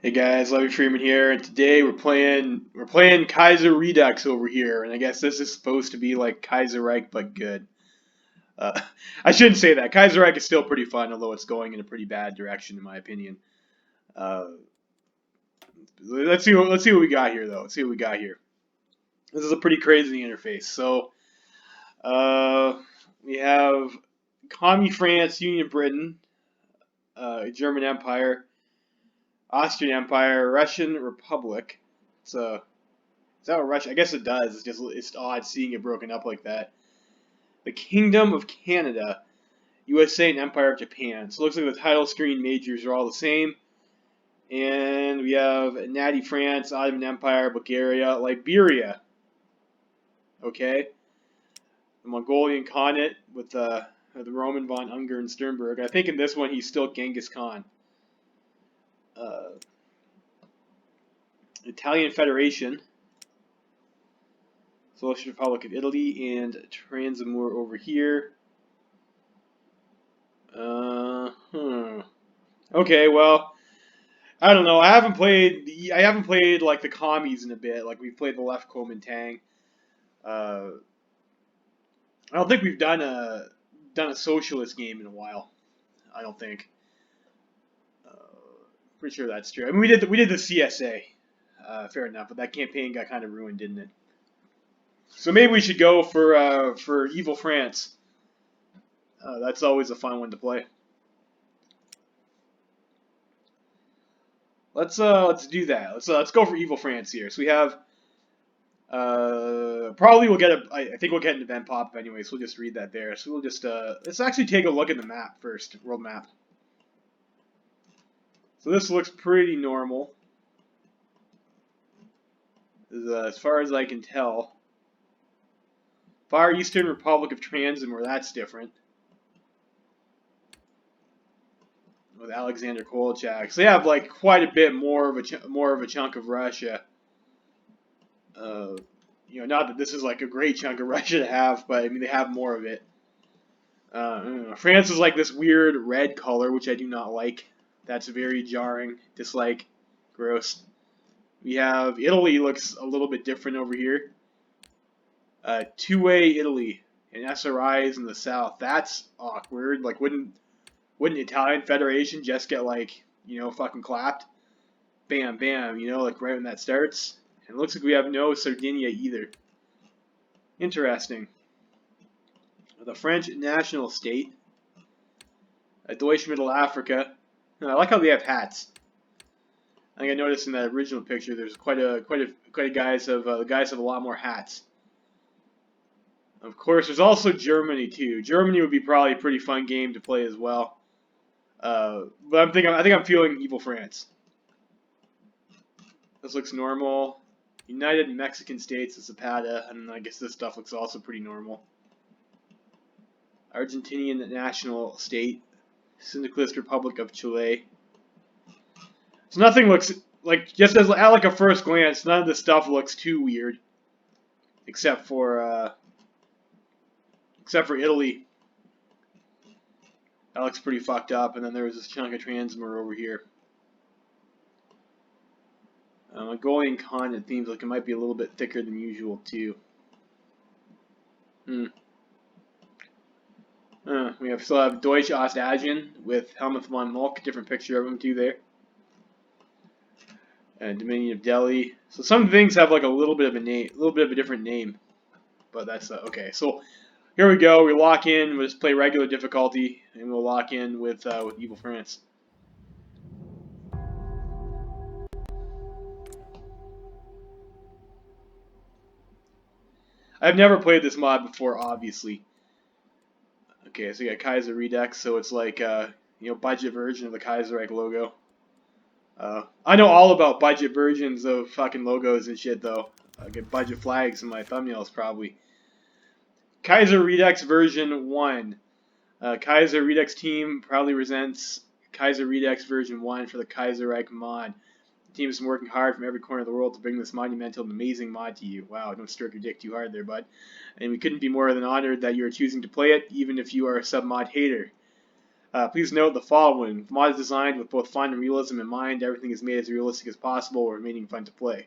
Hey guys, Levy Freeman here, and today we're playing Kaiserredux over here, and I guess this is supposed to be like Kaiserreich but good. Uh, I shouldn't say that. Kaiserreich is still pretty fun, although it's going in a pretty bad direction in my opinion. Uh, let's see what we got here though. Let's see what we got here. This is a pretty crazy interface. So uh, we have Commie France, Union Britain, German Empire, Austrian Empire, Russian Republic. Is that what Russia? I guess it does. It's odd seeing it broken up like that. The Kingdom of Canada, USA, and Empire of Japan. So it looks like the title screen majors are all the same. And we have Natty France, Ottoman Empire, Bulgaria, Liberia. Okay. The Mongolian Khanate with the Roman von Ungern Sternberg. I think in this one he's still Genghis Khan. Uh, Italian Federation. Socialist Republic of Italy, and Transamur over here. Okay, well, I don't know. I haven't played like the commies in a bit. Like we've played the left Kuomintang. Uh, I don't think we've done a socialist game in a while. I don't think. Uh, Pretty sure that's true. I mean, we did the CSA. Fair enough, but that campaign got kind of ruined, didn't it? So maybe we should go for Evil France. That's always a fun one to play. Let's do that. Let's go for Evil France here. So we have probably we'll get I think we'll get an event pop up anyway, so we'll just read that there. So we'll just let's actually take a look at the map first, world map. So this looks pretty normal, as far as I can tell. Far Eastern Republic of Transamur, that's different. With Alexander Kolchak, so they have like quite a bit more of a chunk of Russia. Not that this is like a great chunk of Russia to have, but I mean they have more of it. France is like this weird red color, which I do not like. That's very jarring. Dislike. Gross. We have Italy looks a little bit different over here. Two-way Italy and SRIs in the south. That's awkward. Like wouldn't Italian Federation just get like fucking clapped? Bam, bam. Like right when that starts. And it looks like we have no Sardinia either. Interesting. The French national state. Deutsche Middle Africa. I like how they have hats. I think I noticed in that original picture there's quite a guys have the guys have a lot more hats. Of course, there's also Germany too. Germany would be probably a pretty fun game to play as well. But I think I'm feeling Evil France. This looks normal. United Mexican States is Zapata, and I guess this stuff looks also pretty normal. Argentinian national state, Syndicalist Republic of Chile. So nothing looks like, just as at like a first glance, none of this stuff looks too weird, except for Italy. That looks pretty fucked up, and then there was this chunk of Transmur over here. Mongolian Khan, it seems like it might be a little bit thicker than usual too. We still have Deutsche Ostasien with Helmuth von Moltke, different picture of him too there. And Dominion of Delhi. So some things have like a little bit of a different name, but that's okay. So here we go. We lock in. We'll just play regular difficulty, and we'll lock in with Evil France. I've never played this mod before, obviously. Okay, so you got Kaiserredux, so it's like budget version of the Kaiserreich logo. I know all about budget versions of fucking logos and shit though. I get budget flags in my thumbnails probably. Kaiserredux version 1. Kaiserredux team proudly presents Kaiserredux version 1 for the Kaiserreich mod. The team has been working hard from every corner of the world to bring this monumental and amazing mod to you. Wow, don't stroke your dick too hard there, bud. And we couldn't be more than honored that you are choosing to play it, even if you are a sub-mod hater. Please note the following. The mod is designed with both fun and realism in mind. Everything is made as realistic as possible while remaining fun to play.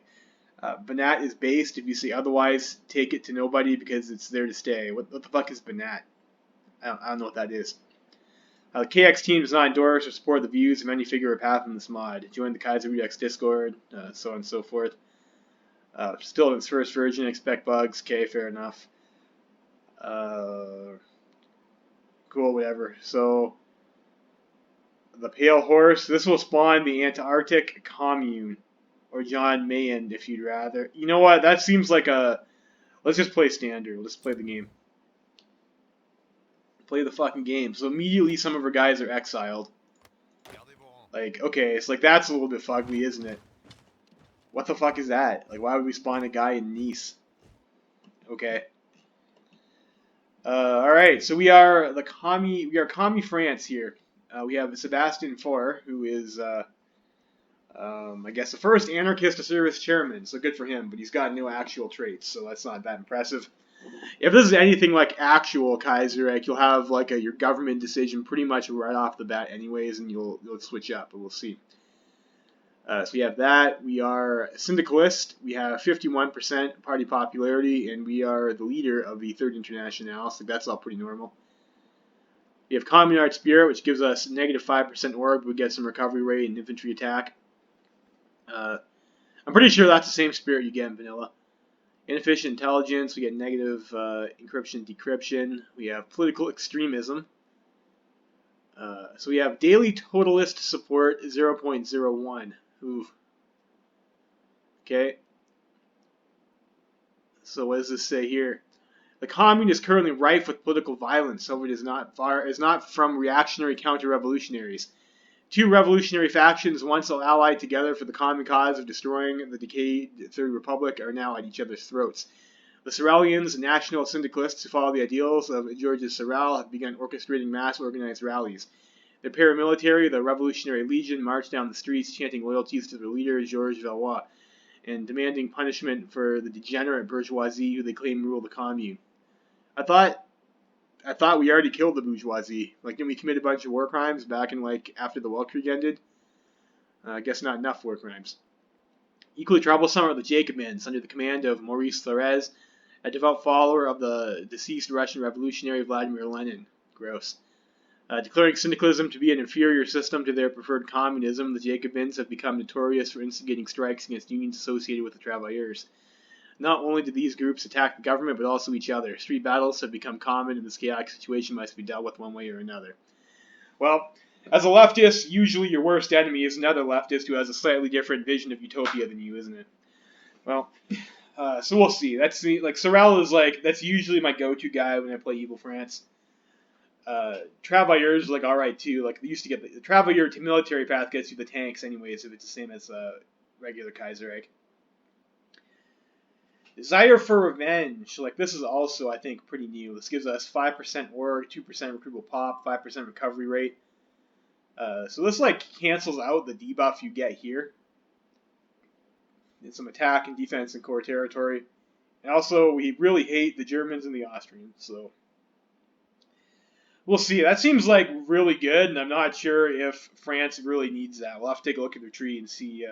Banat is based. If you say otherwise, take it to nobody because it's there to stay. What the fuck is Banat? I don't know what that is. The KX team does not endorse or support the views of any figure or path in this mod. Join the Kaiserredux Discord, so on and so forth. Still in its first version, expect bugs. Okay, fair enough. Cool, whatever. So, the Pale Horse. This will spawn the Antarctic Commune. Or John Mayend, if you'd rather. You know what? That seems like a... Let's just play standard. Let's play the game. Play the fucking game. So immediately some of our guys are exiled. Like, okay, it's like that's a little bit fugly, isn't it? What the fuck is that? Like, why would we spawn a guy in Nice? Okay. Alright, so we are Commie France here. We have Sebastian Faure, who is I guess the first anarchist to serve as chairman, so good for him, but he's got no actual traits, so that's not that impressive. If this is anything like actual Kaiserreich, you'll have like your government decision pretty much right off the bat anyways, and you'll switch up, but we'll see. So we have that. We are syndicalist. We have 51% party popularity, and we are the leader of the Third Internationale, so that's all pretty normal. We have Communard Spirit, which gives us negative 5% orb. We get some recovery rate and infantry attack. I'm pretty sure that's the same spirit you get in vanilla. Inefficient intelligence, we get negative encryption, decryption. We have political extremism. So we have daily totalist support 0.01. Ooh. Okay. So what does this say here? The commune is currently rife with political violence, so it is not from reactionary counter-revolutionaries. Two revolutionary factions, once allied together for the common cause of destroying the decayed Third Republic, are now at each other's throats. The Sorelians, national syndicalists who follow the ideals of Georges Sorel, have begun orchestrating mass organized rallies. The paramilitary, the Revolutionary Legion, march down the streets chanting loyalties to their leader, Georges Valois, and demanding punishment for the degenerate bourgeoisie who they claim rule the commune. I thought we already killed the bourgeoisie. Like, didn't we commit a bunch of war crimes back in, like, after the Weltkrieg ended? I guess not enough war crimes. Equally troublesome are the Jacobins, under the command of Maurice Thorez, a devout follower of the deceased Russian revolutionary Vladimir Lenin. Gross. Declaring syndicalism to be an inferior system to their preferred communism, the Jacobins have become notorious for instigating strikes against unions associated with the Travailleurs. Not only do these groups attack the government, but also each other. Street battles have become common, and this chaotic situation must be dealt with one way or another. Well, as a leftist, usually your worst enemy is another leftist who has a slightly different vision of utopia than you, isn't it? Well, so we'll see. That's like Sorel is like that's usually my go-to guy when I play Evil France. Travailleurs is like alright too. Like they used to get the Travailleur to military path gets you the tanks anyways if it's the same as regular Kaiserreich. Desire for Revenge. Like this is also I think pretty new. This gives us 5% org, 2% recruitable pop, 5% recovery rate. So this like cancels out the debuff you get here. And some attack and defense in core territory. And also we really hate the Germans and the Austrians, so we'll see. That seems like really good, and I'm not sure if France really needs that. We'll have to take a look at their tree and see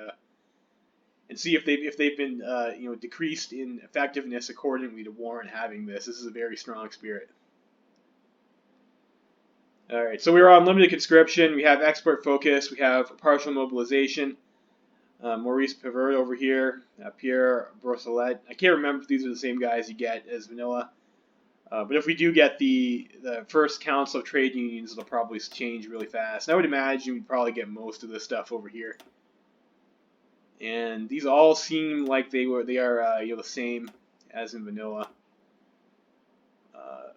if they've been decreased in effectiveness accordingly to warrant having this. This is a very strong spirit. All right, so we are on limited conscription. We have expert focus. We have partial mobilization. Maurice Pivert over here. Pierre Brossolet. I can't remember if these are the same guys you get as vanilla. But if we do get the first Council of Trade Unions, it'll probably change really fast. And I would imagine we'd probably get most of this stuff over here. And these all seem like they are the same as in vanilla.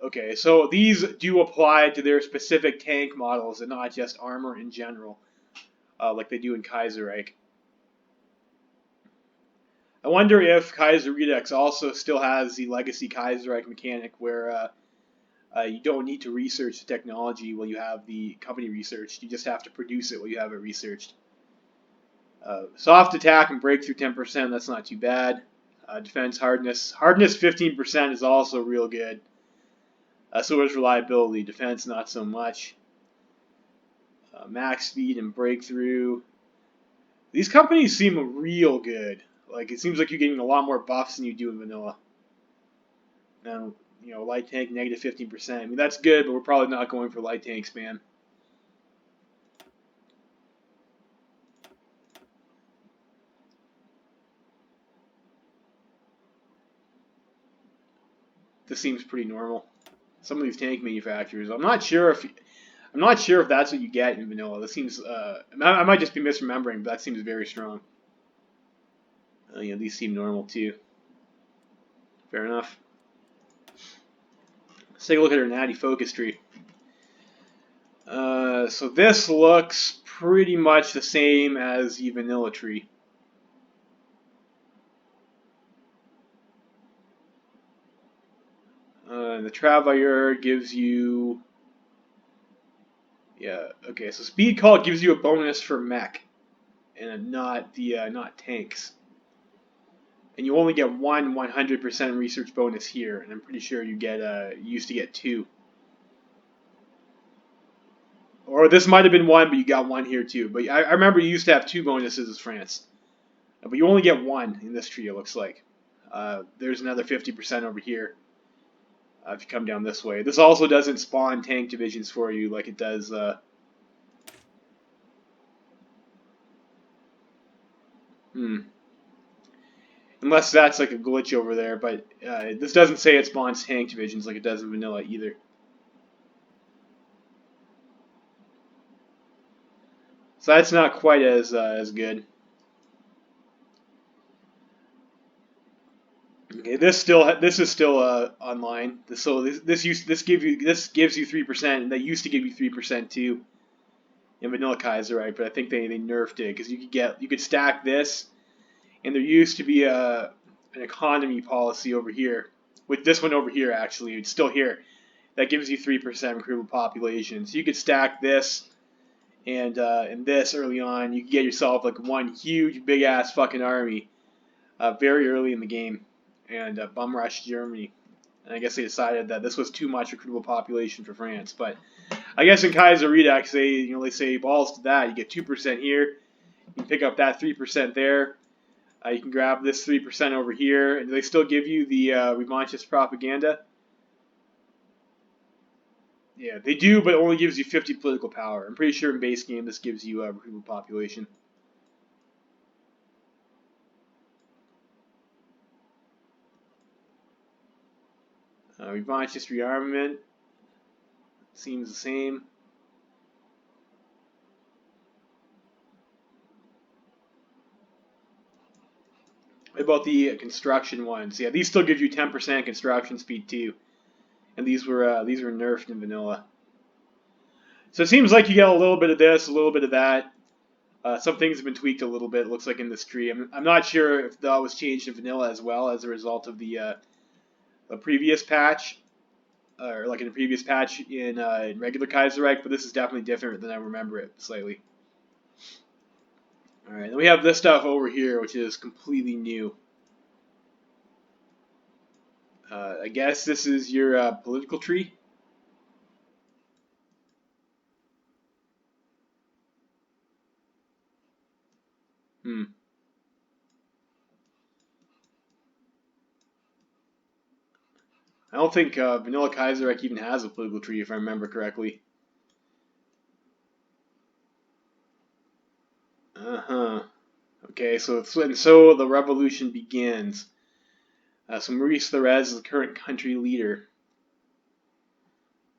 Okay, so these do apply to their specific tank models and not just armor in general, like they do in Kaiserreich. I wonder if Kaiserredux also still has the legacy Kaiserreich mechanic where you don't need to research the technology while you have the company researched. You just have to produce it while you have it researched. Soft attack and breakthrough 10%, that's not too bad. Defense hardness. Hardness 15% is also real good. So is reliability. Defense not so much. max speed and breakthrough. These companies seem real good. Like, it seems like you're getting a lot more buffs than you do in vanilla. Now, light tank negative 15%. I mean, that's good, but we're probably not going for light tanks, man. This seems pretty normal. Some of these tank manufacturers, I'm not sure if that's what you get in vanilla. This seems, I might just be misremembering, but that seems very strong. These seem normal too. Fair enough. Let's take a look at our Natty focus tree. So this looks pretty much the same as the vanilla tree. The Travailleur gives you, okay. So Speed Call gives you a bonus for mech, and not tanks. And you only get one 100% research bonus here, and I'm pretty sure you used to get 2. Or this might have been 1, but you got 1 here too. But I remember you used to have 2 bonuses as France. But you only get 1 in this tree, it looks like. There's another 50% over here. If you come down this way. This also doesn't spawn tank divisions for you like it does. Unless that's like a glitch over there, but this doesn't say it spawns tank divisions like it does in vanilla either. So that's not quite as good. Okay, this is still online. So this gives you 3%, and that used to give you 3% too in vanilla Kaiserredux, but I think they nerfed it because you could stack this, and there used to be an economy policy over here with this one over here. Actually, it's still here. That gives you 3% recruitable population. So you could stack this and this early on. You could get yourself like one huge big ass fucking army very early in the game, and bum rush Germany. And I guess they decided that this was too much recruitable population for France. But I guess in Kaiserredux, they say balls to that. You get 2% here. You can pick up that 3% there. You can grab this 3% over here. And do they still give you the revanchist propaganda? Yeah, they do, but it only gives you 50 political power. I'm pretty sure in base game this gives you recruitable population. Revanchist rearmament seems the same. What about the construction ones? Yeah, these still give you 10% construction speed too, and these were nerfed in vanilla. So it seems like you get a little bit of this, a little bit of that. Some things have been tweaked a little bit. It looks like in this tree. I'm not sure if that was changed in vanilla as well as a result of the previous patch, or like in a previous patch in regular Kaiserreich, but this is definitely different than I remember it slightly. All right, then we have this stuff over here, which is completely new. I guess this is your political tree. I don't think Vanilla Kaiserreich even has a political tree, if I remember correctly. Okay, so the revolution begins. So Maurice Thérèse is the current country leader.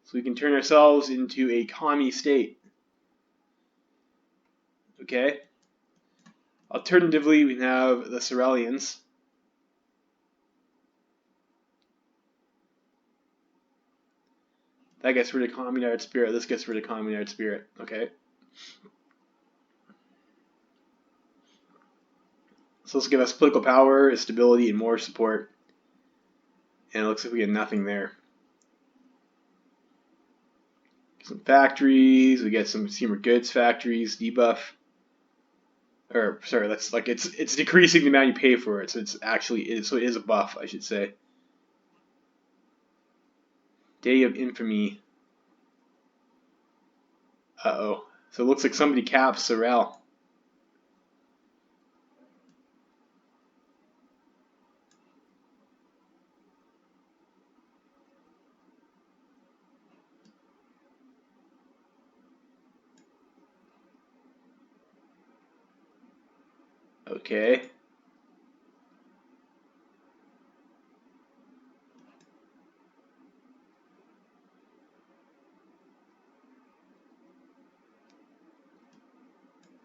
So we can turn ourselves into a commie state. Okay. Alternatively, we have the Cerealians. That gets rid of communard spirit. This gets rid of communard spirit. Okay. So this will give us political power, stability, and more support. And it looks like we get nothing there. Some factories. We get some consumer goods factories. Debuff. Or sorry, that's like it's decreasing the amount you pay for it. So it's actually so it is a buff, I should say. Day of Infamy. Uh-oh. So it looks like somebody capped Sorel. Okay.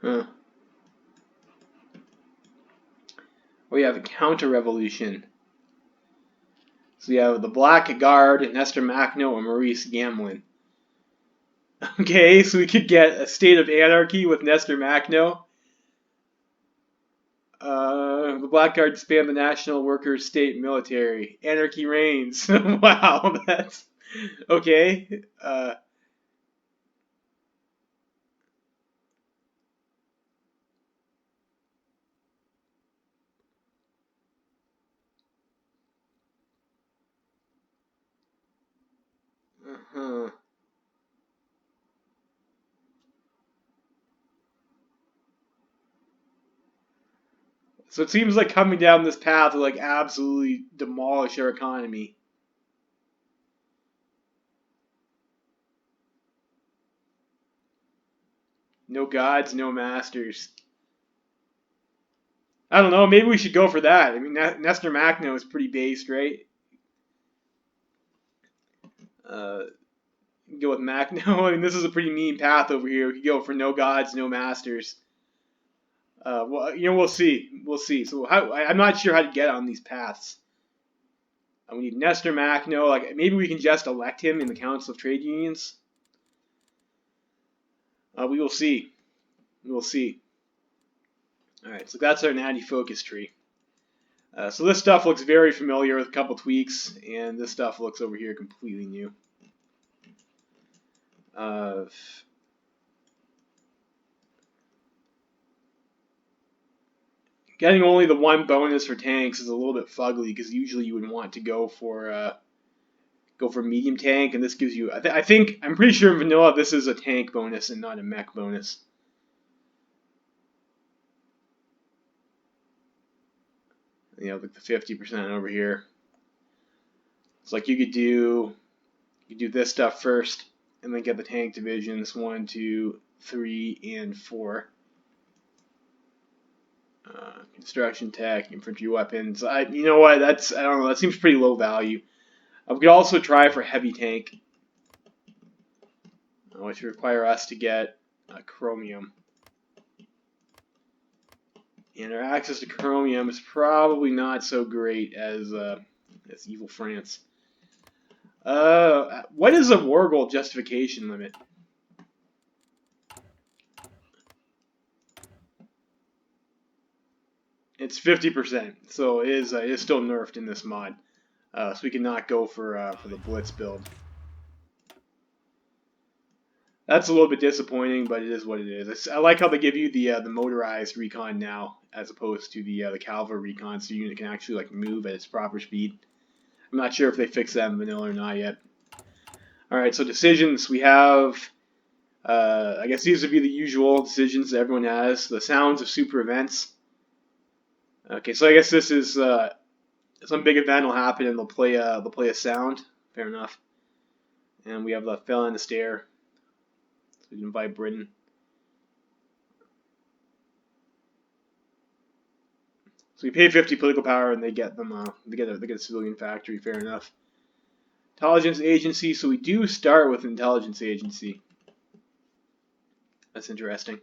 Huh. We have a counter-revolution. So we have the Black Guard, Nestor Mackno, and Maurice Gamlin. Okay, so we could get a state of anarchy with Nestor Mackno. The Black Guard disband the National Workers' State Military. Anarchy reigns. Wow, that's okay. Uh-huh. So it seems like coming down this path will like absolutely demolish our economy. No gods, no masters. I don't know. Maybe we should go for that. I mean, Nestor Mackno is pretty based, right? Uh, go with Mackno. I mean, this is a pretty mean path over here. We could go for no gods, no masters. Well, we'll see. We'll see. So I'm not sure how to get on these paths. We need Nestor Mackno. Like maybe we can just elect him in the Council of Trade Unions. We will see. We will see. All right. So that's our Natty focus tree. So this stuff looks very familiar with a couple tweaks, and this stuff looks over here completely new. Getting only the one bonus for tanks is a little bit fugly because usually you would want to go for medium tank, and this gives you. I'm pretty sure in vanilla this is a tank bonus and not a mech bonus. Like the 50% over here. It's like you could do this stuff first, and then get the tank divisions 1, 2, 3, and 4. Construction tech, infantry weapons. You know what? I don't know. That seems pretty low value. We could also try for heavy tank, which would require us to get chromium. And our access to chromium is probably not so great as evil France. What is a war goal justification limit? It's 50%, so it is still nerfed in this mod. So we cannot go for the Blitz build. That's a little bit disappointing, but it is what it is. I like how they give you the motorized recon now, as opposed to the cavalry recon, so your unit can actually like move at its proper speed. I'm not sure if they fixed that in vanilla or not yet. All right, so decisions we have. I guess these would be the usual decisions that everyone has. The sounds of super events. Okay, so I guess this is some big event will happen and they'll play a sound. Fair enough. And we have the fell in the stair. So we can invite Britain. So we pay 50 political power and they get them. They get a civilian factory. Fair enough. Intelligence agency. So we do start with intelligence agency. That's interesting.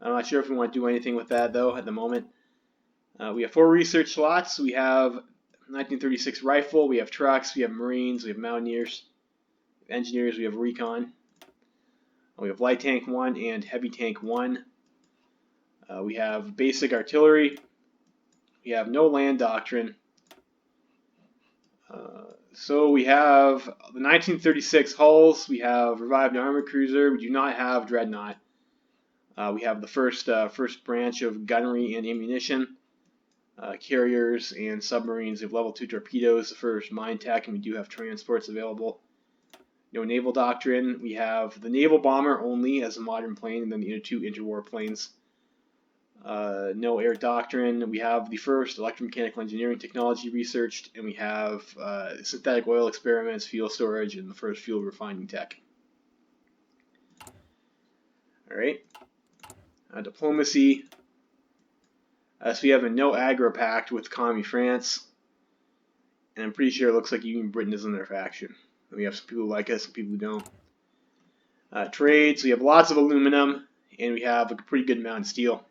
I'm not sure if we want to do anything with that though at the moment. We have 4 research slots. We have 1936 rifle. We have trucks. We have Marines. We have Mountaineers. We have engineers. We have recon. We have light tank 1 and heavy tank 1. We have basic artillery. We have no land doctrine. So we have the 1936 hulls. We have revived armor cruiser. We do not have dreadnought. We have the first branch of gunnery and ammunition. Carriers and submarines. We have level 2 torpedoes, the first mine tech, and we do have transports available. No naval doctrine. We have the naval bomber only as a modern plane, and then the two interwar planes. No air doctrine. We have the first electromechanical engineering technology researched, and we have synthetic oil experiments, fuel storage, and the first fuel refining tech. All right. Diplomacy. So we have a no aggro pact with Commie France, and I'm pretty sure it looks like Union Britain is in their faction. And we have some people who like us, some people who don't. Trade. So we have lots of aluminum, and we have a pretty good amount of steel.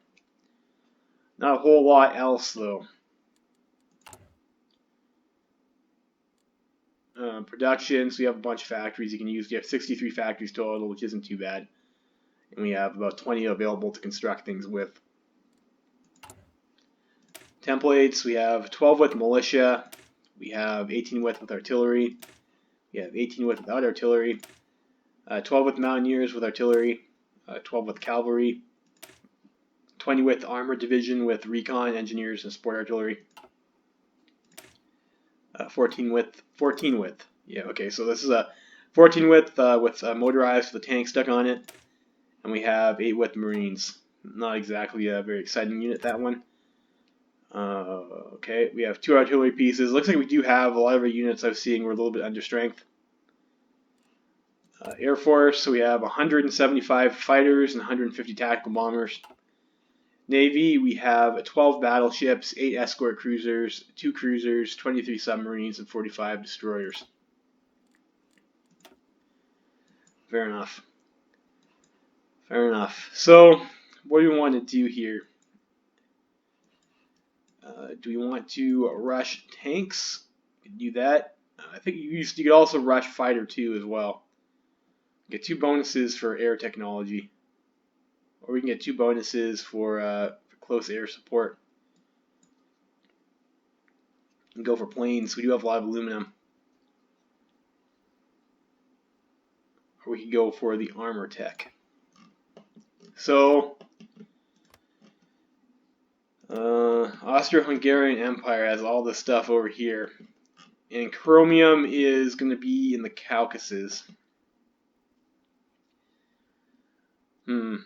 Not a whole lot else, though. Production, so we have a bunch of factories you can use. We have 63 factories total, which isn't too bad. And we have about 20 available to construct things with. Templates, we have 12 with militia. We have 18 with artillery. We have 18 with without artillery. 12 with mountaineers with artillery. 12 with cavalry. 20 with armored division with recon, engineers, and support artillery. 14 with. Yeah, okay, so this is a 14 with motorized with a tank stuck on it. And we have 8 with marines. Not exactly a very exciting unit, that one. Okay, we have 2 artillery pieces. Looks like we do have a lot of our units I'm seeing were a little bit under strength. Air Force, so we have 175 fighters and 150 tactical bombers. Navy, we have 12 battleships, 8 escort cruisers, 2 cruisers, 23 submarines, and 45 destroyers. Fair enough. Fair enough. So, what do we want to do here? Do we want to rush tanks? We can do that. I think you could also rush fighter 2 as well. Get 2 bonuses for air technology. Or we can get 2 bonuses for close air support. And go for planes. We do have a lot of aluminum. Or we can go for the armor tech. So, Austro-Hungarian Empire has all this stuff over here. And chromium is going to be in the Caucasus. So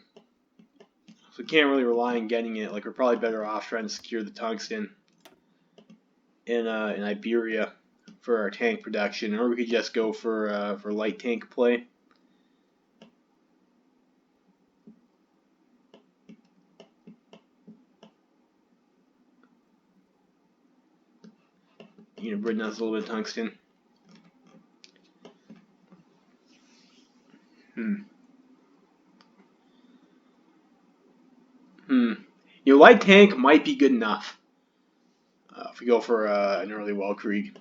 we can't really rely on getting it. Like, we're probably better off trying to secure the tungsten in Iberia for our tank production, or we could just go for light tank play. You know, Britain has a little bit of tungsten. You know, light tank might be good enough if we go for an early Weltkrieg.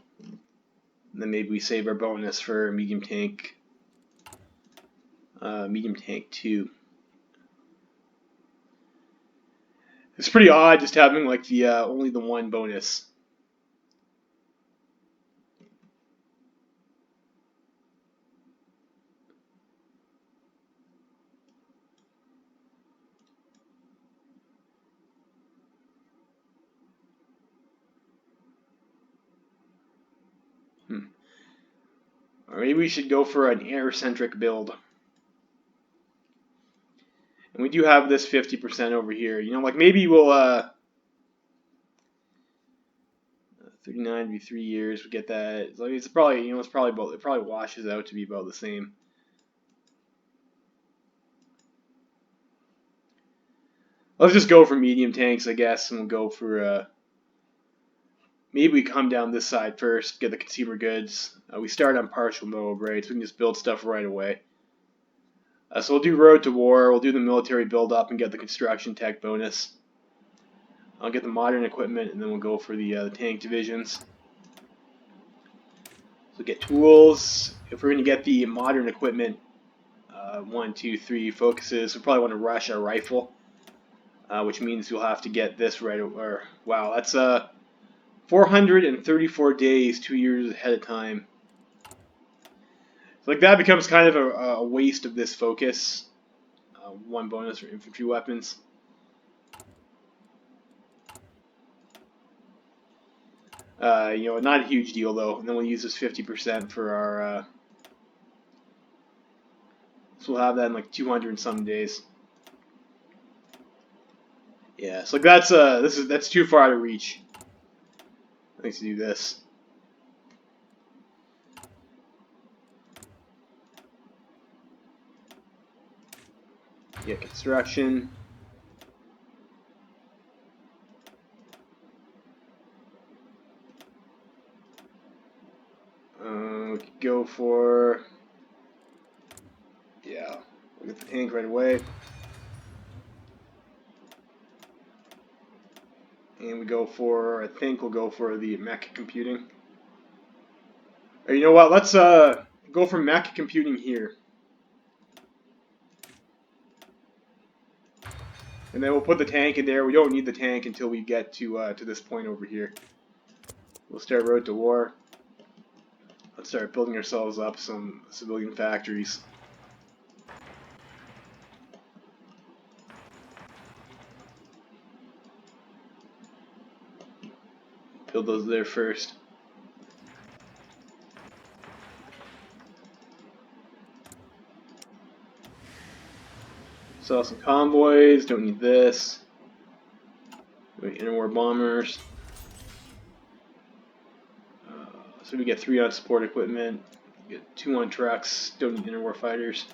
Then maybe we save our bonus for medium tank 2. It's pretty odd just having like the only the 1 bonus. Or maybe we should go for an air-centric build. And we do have this 50% over here. You know, like maybe we'll 39 to be 3 years. We get that. Like it's probably it probably washes out to be about the same. Let's just go for medium tanks, I guess, and we'll go for maybe we come down this side first, get the consumer goods. We start on partial mode, right? So we can just build stuff right away. So we'll do Road to War, we'll do the military build-up and get the construction tech bonus. I'll get the modern equipment, and then we'll go for the tank divisions. So get tools. If we're going to get the modern equipment, 1, 2, 3 focuses, we'll probably want to rush our rifle, which means we'll have to get this right away. Wow, that's 434 days, 2 years ahead of time. So like that becomes kind of a waste of this focus. 1 bonus for infantry weapons. You know, not a huge deal though. And then we'll use this 50% for So we'll have that in like 200 and some days. Yeah, so like that's too far out of reach. I think to do this. Get construction. We could go for, yeah, we'll get the tank right away. And we go for, I think we'll go for the mech computing. Or you know what, let's go for mech computing here. And then we'll put the tank in there. We don't need the tank until we get to this point over here. We'll start road to war. Let's start building ourselves up some civilian factories. Build those there first. Sell some convoys. Don't need this. Interwar bombers. So we get 3 on support equipment. We get 2 on trucks. Don't need interwar fighters.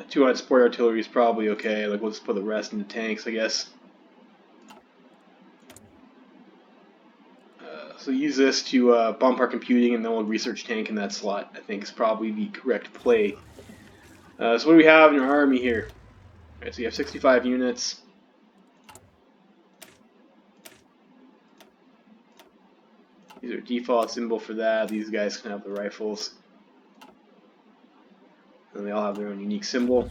2 on support artillery is probably okay. Like we'll just put the rest into tanks, I guess. So use this to bump our computing, and then we'll research tank in that slot. I think is probably the correct play. So what do we have in our army here? Alright, so you have 65 units. These are default symbol for that. These guys can have the rifles. And they all have their own unique symbol.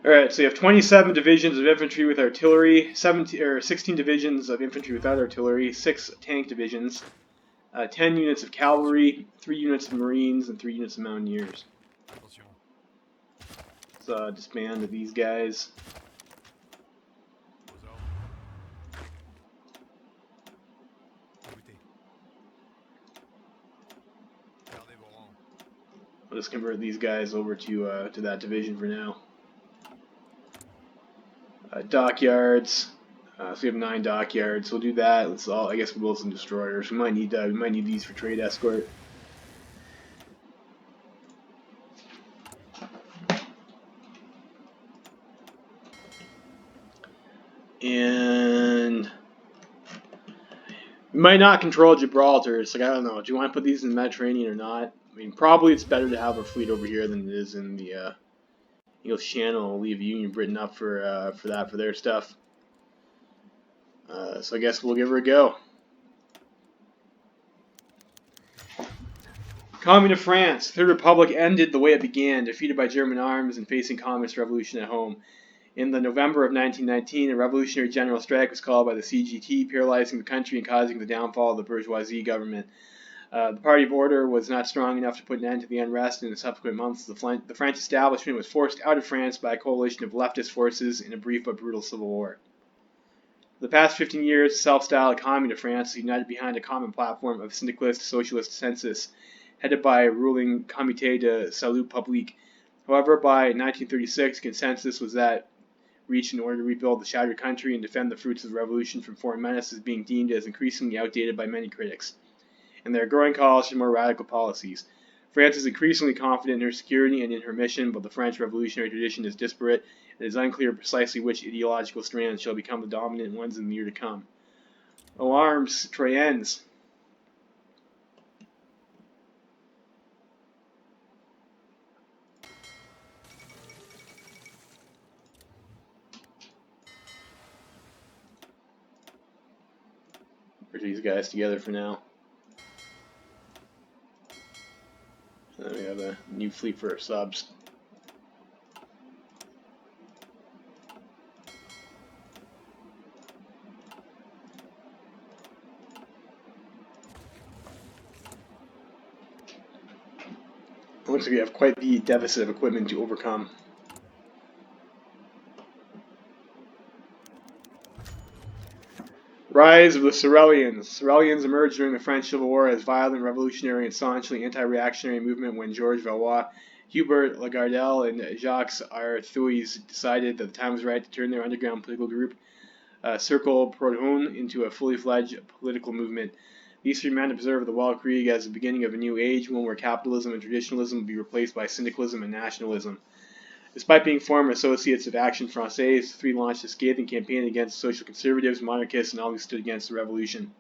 Alright, so you have 27 divisions of infantry with artillery, 16 divisions of infantry without artillery, 6 tank divisions, 10 units of cavalry, 3 units of marines, and 3 units of mountaineers. Let's disband these guys. I'll just convert these guys over to that division for now. Dockyards. So we have 9 dockyards. We'll do that. Let's all. I guess we'll build some destroyers. We might need these for trade escort. And we might not control Gibraltar. It's like, I don't know. Do you want to put these in the Mediterranean or not? I mean, probably it's better to have a fleet over here than it is in the English Channel. We'll leave Union Britain up for their stuff. So I guess we'll give her a go. Communist France. Third Republic ended the way it began, defeated by German arms and facing communist revolution at home. In the November of 1919, a revolutionary general strike was called by the CGT, paralyzing the country and causing the downfall of the bourgeoisie government. The Party of Order was not strong enough to put an end to the unrest. In the subsequent months, the French establishment was forced out of France by a coalition of leftist forces in a brief but brutal civil war. For the past 15 years, the self-styled Commune of France united behind a common platform of syndicalist socialist census, headed by a ruling Comité de Salut Public. However, by 1936, consensus was that reached in order to rebuild the shattered country and defend the fruits of the revolution from foreign menaces being deemed as increasingly outdated by many critics, and there are growing calls for more radical policies. France is increasingly confident in her security and in her mission, but the French revolutionary tradition is disparate, and it is unclear precisely which ideological strands shall become the dominant ones in the year to come. Alarms, Troyens. Put these guys together for now. Then we have a new fleet for our subs. Looks like we have quite the deficit of equipment to overcome. Rise of the Sorelians. Sorelians emerged during the French Civil War as violent, revolutionary, and staunchly anti-reactionary movement when Georges Valois, Hubert Lagardelle, and Jacques Arthuis decided that the time was right to turn their underground political group, Cercle Proudhon, into a fully fledged political movement. These three men observed the Weltkrieg as the beginning of a new age, one where capitalism and traditionalism would be replaced by syndicalism and nationalism. Despite being former associates of Action Française, the three launched a scathing campaign against social conservatives, monarchists, and all who stood against the revolution.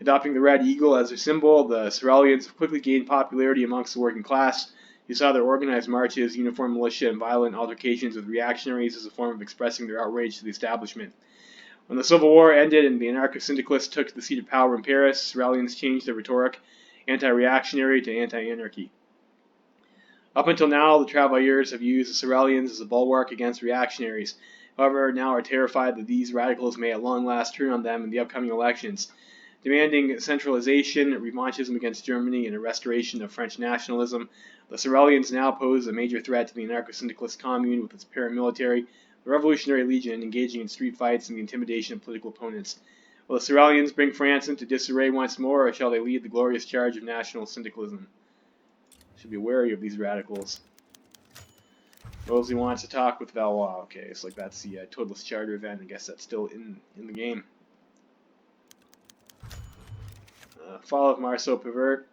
Adopting the red eagle as their symbol, the Sorelians quickly gained popularity amongst the working class, who saw their organized marches, uniformed militia, and violent altercations with reactionaries as a form of expressing their outrage to the establishment. When the Civil War ended and the anarcho-syndicalists took the seat of power in Paris, Sorelians changed their rhetoric, anti-reactionary to anti-anarchy. Up until now, the Travailleurs have used the Sorelians as a bulwark against reactionaries. However, now are terrified that these radicals may at long last turn on them in the upcoming elections. Demanding centralization, revanchism against Germany, and a restoration of French nationalism, the Sorelians now pose a major threat to the anarcho-syndicalist commune with its paramilitary, the Revolutionary Legion, engaging in street fights and the intimidation of political opponents. Will the Sorelians bring France into disarray once more, or shall they lead the glorious charge of national syndicalism? Should be wary of these radicals. Mosley wants to talk with Valois. Okay, so that's the Toadless Charter event. I guess that's still in the game. Fall of Marceau Pivert.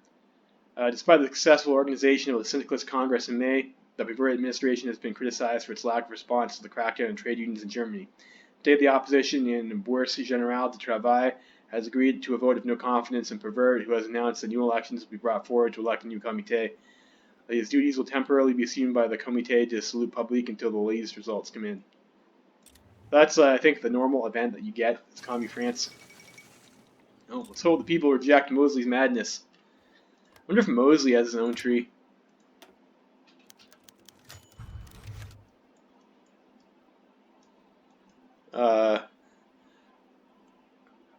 Despite the successful organization of the Syndicalist Congress in May, the Pivert administration has been criticized for its lack of response to the crackdown on trade unions in Germany. Today, the opposition in Bourse Générale du Travail has agreed to a vote of no confidence in Pivert, who has announced that new elections will be brought forward to elect a new comité. His duties will temporarily be assumed by the Comité de Salut Public until the latest results come in. That's, I think, the normal event that you get. It's Commie France. Oh, let's hope the people reject Mosley's madness. I wonder if Mosley has his own tree.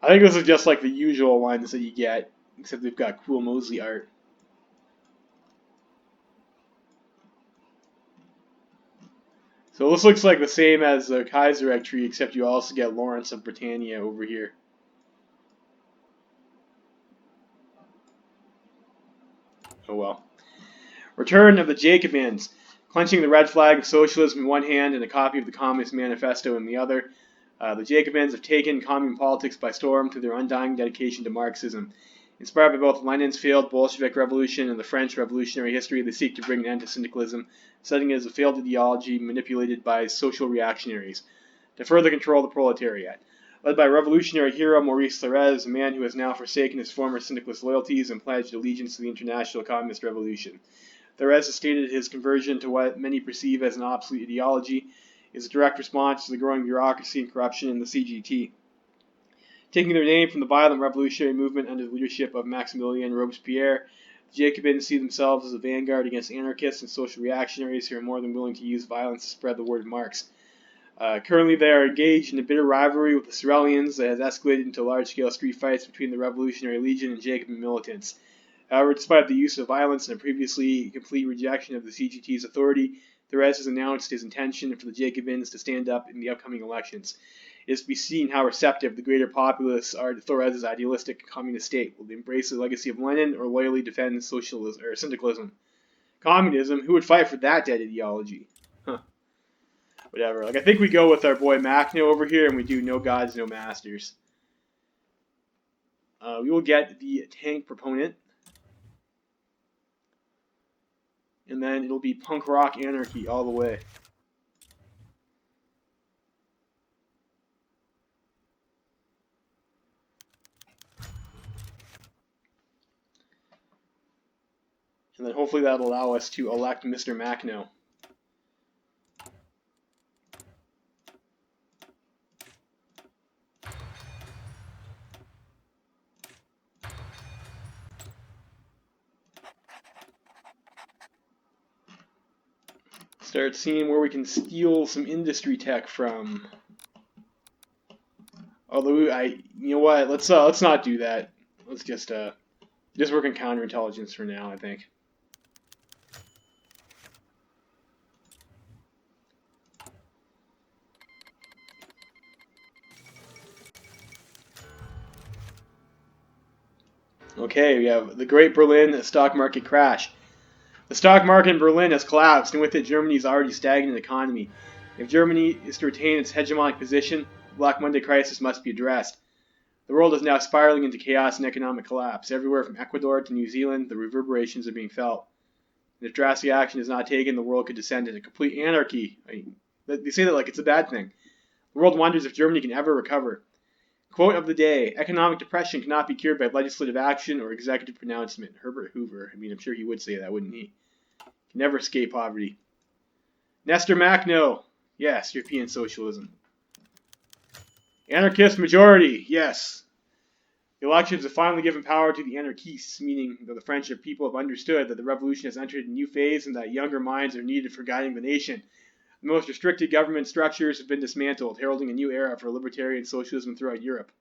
I think this is just like the usual ones that you get, except they've got cool Mosley art. So this looks like the same as the Kaiserredux tree, except you also get Lawrence of Britannia over here. Oh well. Return of the Jacobins. Clenching the red flag of socialism in one hand and a copy of the Communist Manifesto in the other, the Jacobins have taken commune politics by storm through their undying dedication to Marxism. Inspired by both Lenin's failed Bolshevik Revolution and the French revolutionary history, they seek to bring an end to syndicalism, citing it as a failed ideology manipulated by social reactionaries to further control the proletariat. Led by revolutionary hero Maurice Thorez, a man who has now forsaken his former syndicalist loyalties and pledged allegiance to the International Communist Revolution. Thorez has stated his conversion to what many perceive as an obsolete ideology is a direct response to the growing bureaucracy and corruption in the CGT. Taking their name from the violent revolutionary movement under the leadership of Maximilien Robespierre, the Jacobins see themselves as a vanguard against anarchists and social reactionaries who are more than willing to use violence to spread the word of Marx. Currently, they are engaged in a bitter rivalry with the Sorelians that has escalated into large-scale street fights between the Revolutionary Legion and Jacobin militants. However, despite the use of violence and a previously complete rejection of the CGT's authority, Thorez has announced his intention for the Jacobins to stand up in the upcoming elections. It is to be seen how receptive the greater populace are to Thorez's idealistic communist state. Will they embrace the legacy of Lenin or loyally defend socialism or syndicalism? Communism? Who would fight for that dead ideology? Huh. Whatever. I think we go with our boy Macno over here, and we do no gods, no masters. We will get the tank proponent. And then it'll be punk rock anarchy all the way. And then hopefully that'll allow us to elect Mr. Macno. Start seeing where we can steal some industry tech from. Although you know what? Let's not do that. Let's just work on counterintelligence for now, I think. Okay, we have the Great Berlin Stock Market Crash. The stock market in Berlin has collapsed, and with it, Germany's already stagnant economy. If Germany is to retain its hegemonic position, the Black Monday crisis must be addressed. The world is now spiraling into chaos and economic collapse. Everywhere from Ecuador to New Zealand, the reverberations are being felt. And if drastic action is not taken, the world could descend into complete anarchy. They say that like it's a bad thing. The world wonders if Germany can ever recover. Quote of the day: economic depression cannot be cured by legislative action or executive pronouncement. Herbert Hoover. I mean, I'm sure he would say that, wouldn't he? Can never escape poverty. Nestor Makhno. Yes, European socialism. Anarchist majority. Yes. The elections have finally given power to the anarchists, meaning that the French people have understood that the revolution has entered a new phase and that younger minds are needed for guiding the nation. The most restricted government structures have been dismantled, heralding a new era for libertarian socialism throughout Europe.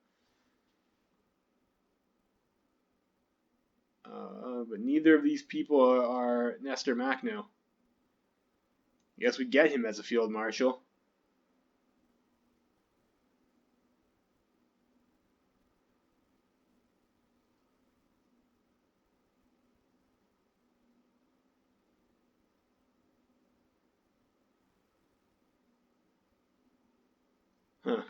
But neither of these people are Nestor Makhno. I guess we get him as a field marshal. Huh.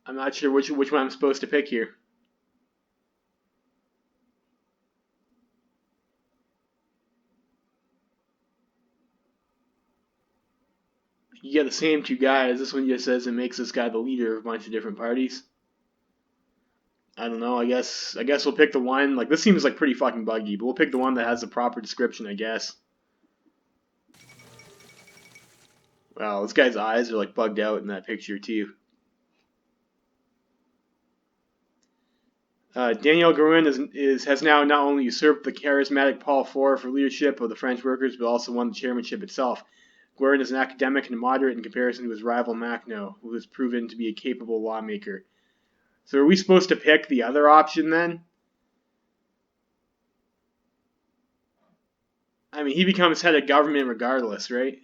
I'm not sure which one I'm supposed to pick here. You get the same two guys. This one just says it makes this guy the leader of a bunch of different parties. I don't know. I guess we'll pick the one. Like, this seems like pretty fucking buggy, but we'll pick the one that has the proper description, I guess. Wow, this guy's eyes are like bugged out in that picture too. Daniel Guérin has now not only usurped the charismatic Paul Faure for leadership of the French workers, but also won the chairmanship itself. Guérin is an academic and moderate in comparison to his rival Makhno, who has proven to be a capable lawmaker. So are we supposed to pick the other option then? I mean, he becomes head of government regardless, right?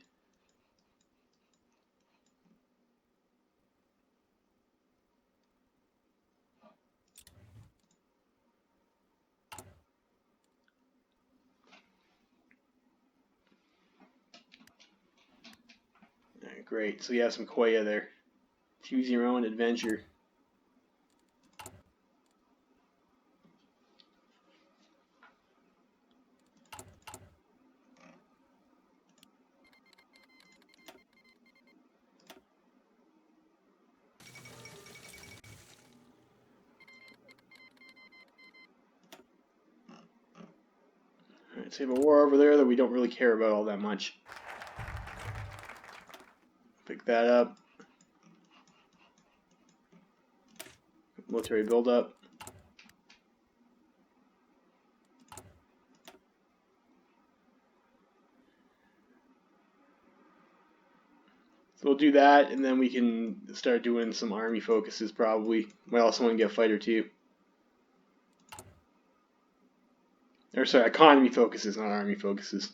Right, great. So you have some Koya there. Choose your own adventure. Alright, so you have a war over there that we don't really care about all that much. Pick that up. Military buildup. So we'll do that, and then we can start doing some army focuses probably. We also want to get fighter too. Or sorry, economy focuses, not army focuses.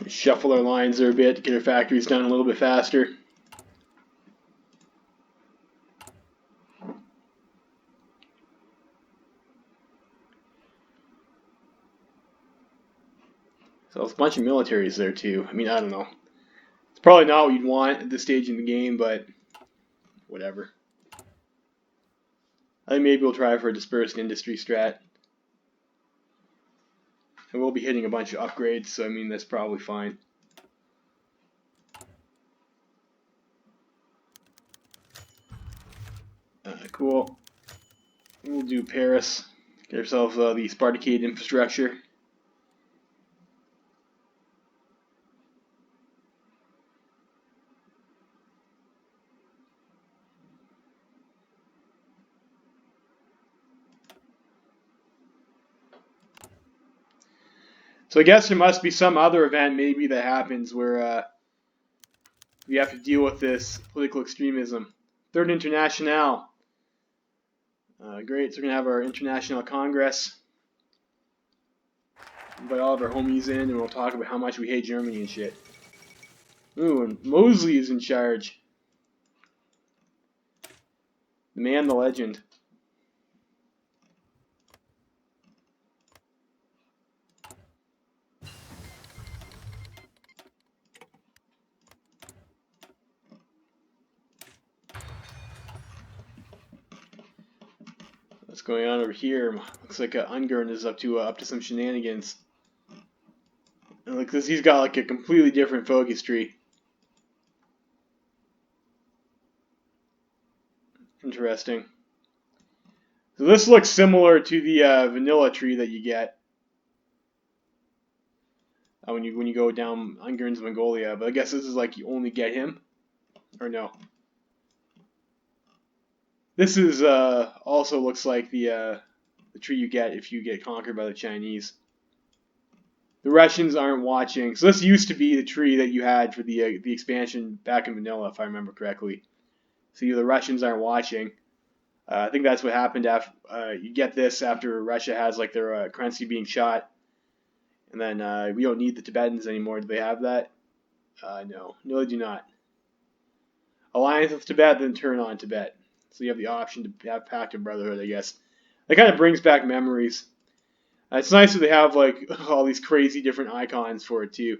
Shuffle our lines there a bit to get our factories done a little bit faster. So there's a bunch of militaries there too. I mean, I don't know. It's probably not what you'd want at this stage in the game, but whatever. I think maybe we'll try for a dispersed industry strat. And we'll be hitting a bunch of upgrades, so I mean, that's probably fine. Cool. We'll do Paris. Get ourselves the Spartacade infrastructure. So I guess there must be some other event maybe that happens where we have to deal with this political extremism. Third International. Great, so we're going to have our International Congress. Invite all of our homies in and we'll talk about how much we hate Germany and shit. Ooh, and Mosley is in charge. The man, the legend. What's going on over here? Looks like Ungern is up to some shenanigans. And look, he's got like a completely different focus tree. Interesting. So this looks similar to the vanilla tree that you get when you go down Ungern's Mongolia, but I guess this is like you only get him, or no? This is also looks like the tree you get if you get conquered by the Chinese. The Russians aren't watching, so this used to be the tree that you had for the expansion back in vanilla, if I remember correctly. So the Russians aren't watching. I think that's what happened after you get this after Russia has like their currency being shot, and then we don't need the Tibetans anymore. Do they have that? No, they do not. Alliance with Tibet, then turn on Tibet. So you have the option to have Pact of Brotherhood, I guess. That kind of brings back memories. It's nice that they have like all these crazy different icons for it too.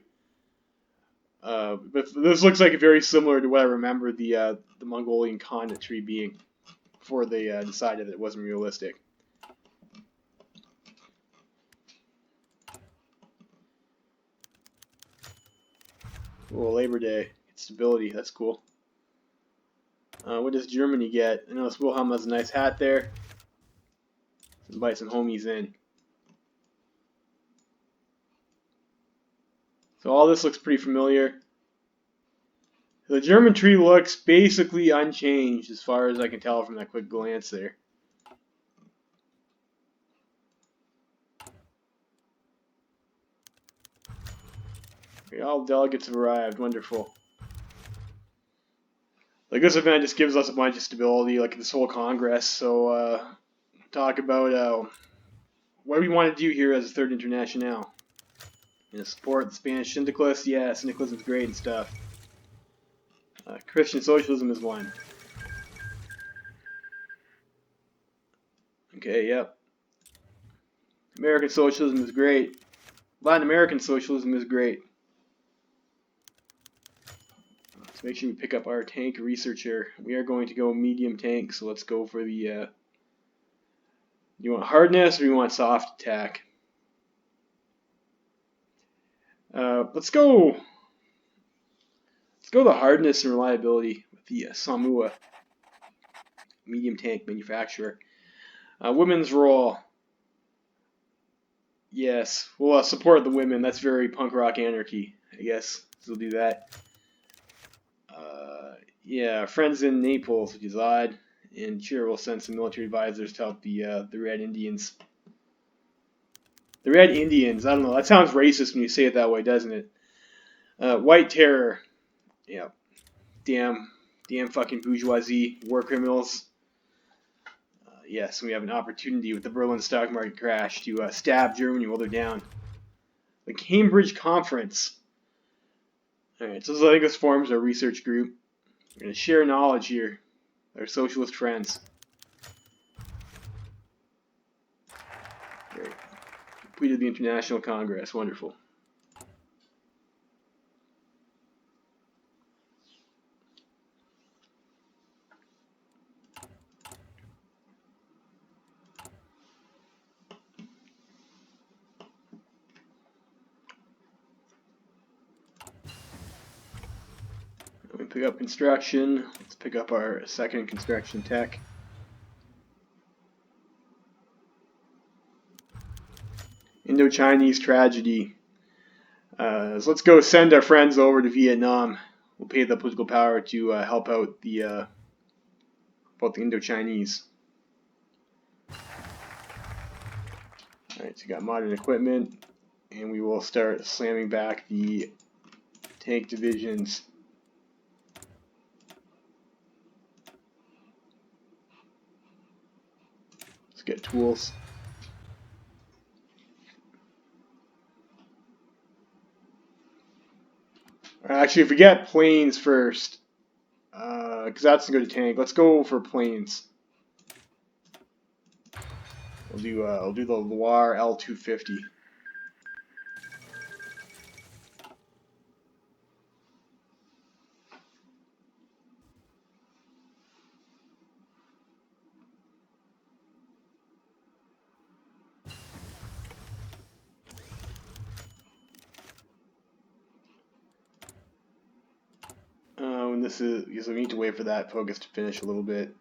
But this looks like very similar to what I remember the Mongolian Khanate tree being before they decided that it wasn't realistic. Well, Labor Day, stability, that's cool. What does Germany get? I notice Wilhelm has a nice hat there. Let's invite some homies in. So all this looks pretty familiar. The German tree looks basically unchanged as far as I can tell from that quick glance there. Okay, all delegates have arrived. Wonderful. Like this event just gives us a bunch of stability, like this whole Congress. So talk about what we want to do here as a Third International. Support the Spanish syndicalists. Yeah, syndicalism is great and stuff. Christian socialism is one. Okay, yep. American socialism is great. Latin American socialism is great. Let's make sure we pick up our tank researcher. We are going to go medium tank, so let's go for the... you want hardness or you want soft attack? Let's go the hardness and reliability with the Samua medium tank manufacturer. Women's role. Yes, we'll support the women. That's very punk rock anarchy, I guess. So we'll do that. Yeah, friends in Naples, which is odd. And sure, we'll send some military advisors to help the Red Indians. The Red Indians, I don't know. That sounds racist when you say it that way, doesn't it? White Terror. Yeah. Damn fucking bourgeoisie, war criminals. Yes, we have an opportunity with the Berlin stock market crash to stab Germany while they're down. The Cambridge Conference. Alright, so I think this forms our research group. We're going to share knowledge here. Our socialist friends. Great. Completed the International Congress. Wonderful. We pick up construction. Let's pick up our second construction tech. Indo-Chinese tragedy. So let's go send our friends over to Vietnam. We'll pay the political power to help out the Indo-Chinese. Alright, so you got modern equipment. and we will start slamming back the tank divisions. Let's get tools. Actually, if we get planes first, because that's a good tank, let's go for planes. I'll do the Loire L250. This is because we need to wait for that focus to finish a little bit.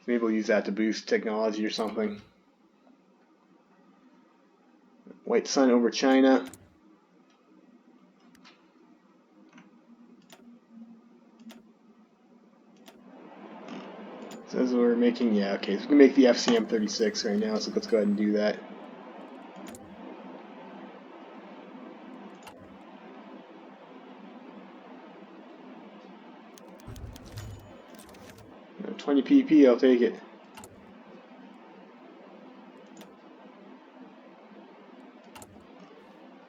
Maybe we'll use that to boost technology or something. White Sun over China. Says we're making, yeah, okay, so we can make the FCM 36 right now, so let's go ahead and do that. You know, 20 PP, I'll take it.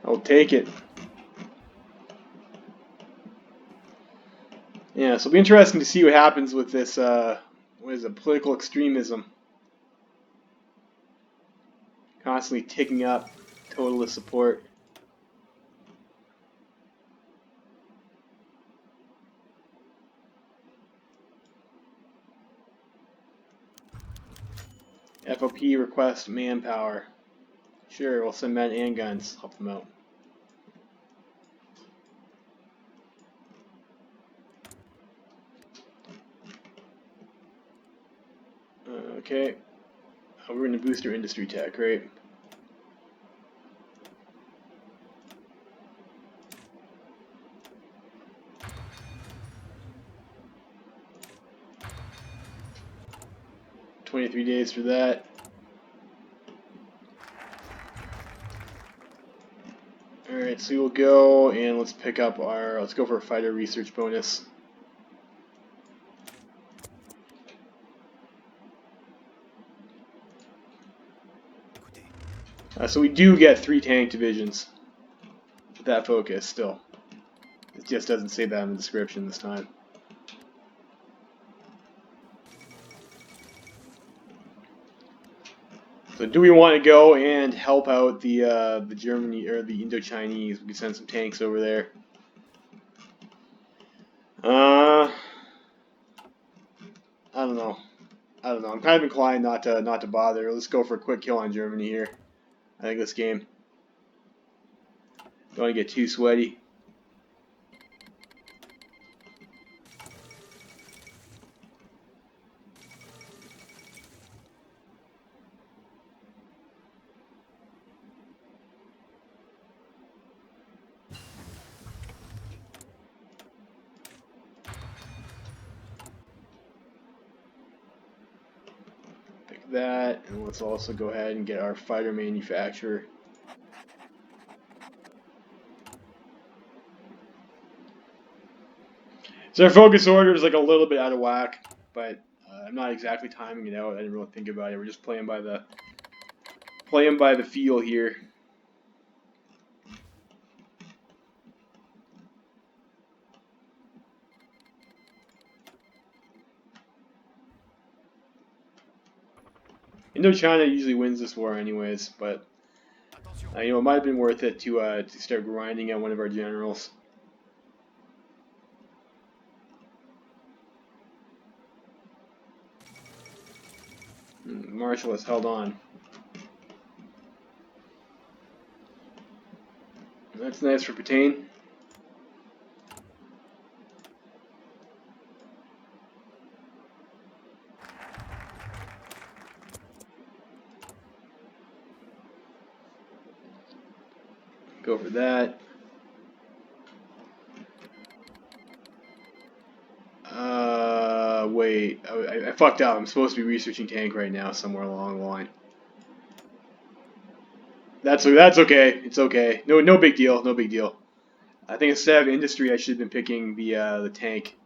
I'll take it. Yeah, so it'll be interesting to see what happens with this, what is it, political extremism. Constantly ticking up totalist support. FOP request manpower. Sure, we'll send men and guns, help them out. Okay. We're going to boost our industry tech, right? $23 days for that. Alright, so we'll go and let's go for a fighter research bonus. So we do get 3 tank divisions with that focus still. It just doesn't say that in the description this time. So do we want to go and help out the Germany or the Indo-Chinese? We can send some tanks over there. I don't know. I'm kind of inclined not to bother. Let's go for a quick kill on Germany here. I think this game. Don't want to get too sweaty. That, and let's also go ahead and get our fighter manufacturer. So our focus order is like a little bit out of whack, but I'm not exactly timing it out. I didn't really think about it. We're just playing by the feel here. Indochina usually wins this war anyways, but you know, it might have been worth it to start grinding at one of our generals. Marshall has held on. That's nice for Pétain. Go for that. Wait, I fucked up. I'm supposed to be researching tank right now somewhere along the line. That's okay. It's okay. No big deal. No big deal. I think instead of industry, I should have been picking the tank.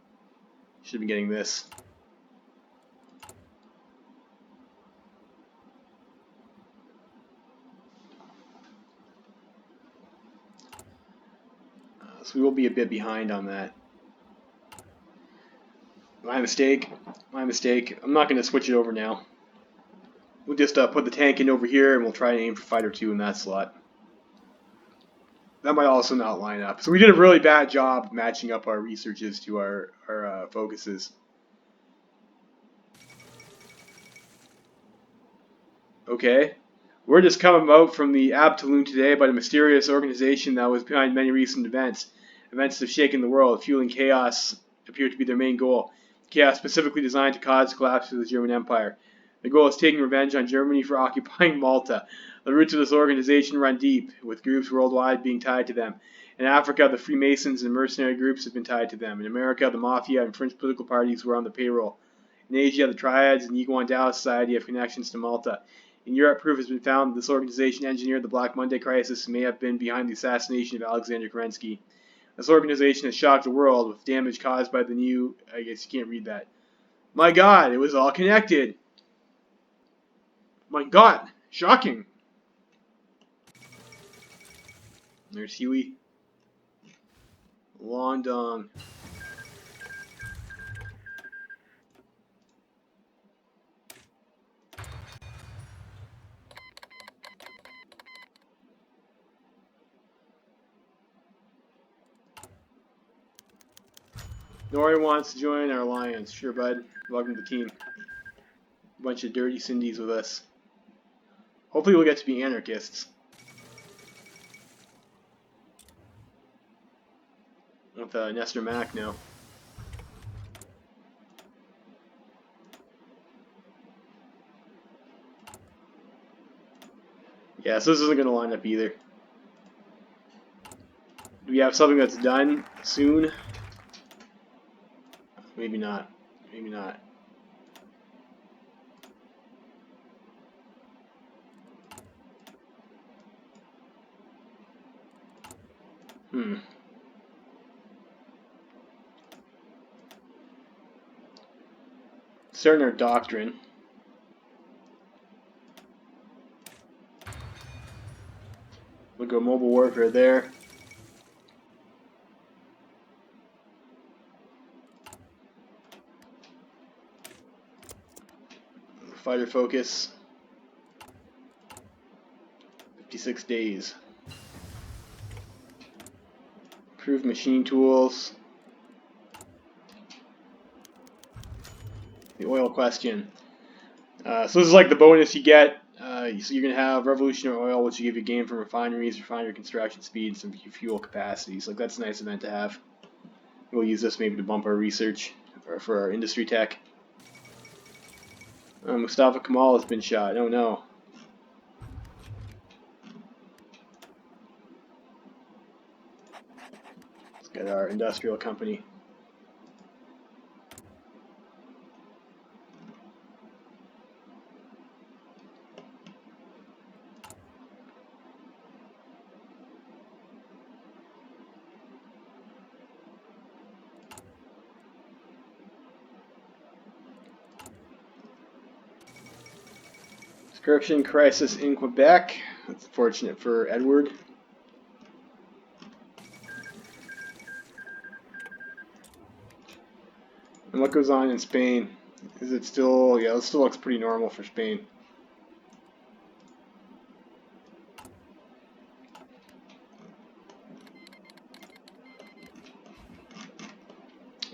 Should have been getting this. So we will be a bit behind on that. My mistake. My mistake. I'm not going to switch it over now. We'll just put the tank in over here, and we'll try and aim for Fighter 2 in that slot. That might also not line up. So we did a really bad job matching up our researches to our focuses. Okay. We're just coming out from the Abtaloon today by a mysterious organization that was behind many recent events. Events that have shaken the world, fueling chaos appear to be their main goal. Chaos specifically designed to cause the collapse of the German Empire. The goal is taking revenge on Germany for occupying Malta. The roots of this organization run deep, with groups worldwide being tied to them. In Africa, the Freemasons and mercenary groups have been tied to them. In America, the Mafia and French political parties were on the payroll. In Asia, the Triads and Iguandao Society have connections to Malta. In Europe, proof has been found that this organization engineered the Black Monday crisis and may have been behind the assassination of Alexander Kerensky. This organization has shocked the world with damage caused by the new... I guess you can't read that. My God, it was all connected. My God, shocking. There's Huey. Long Dong. Nori wants to join our alliance. Sure, bud. Welcome to the team. Bunch of dirty Cindy's with us. Hopefully we'll get to be anarchists. With Nestor Mack now. Yeah, so this isn't going to line up either. Do we have something that's done soon? Maybe not. Maybe not. Starting our doctrine. We'll go mobile warfare there. Fighter focus. 56 days. Improved machine tools. The oil question. So this is like the bonus you get. So you're going to have revolutionary oil, which will give you gain from refineries, refinery construction speeds, and fuel capacities. Like that's a nice event to have. We'll use this maybe to bump our research or for our industry tech. Mustafa Kemal has been shot. Oh no. Let's get our industrial company. Corruption crisis in Quebec. That's fortunate for Edward. And what goes on in Spain? Is it still... Yeah, it still looks pretty normal for Spain.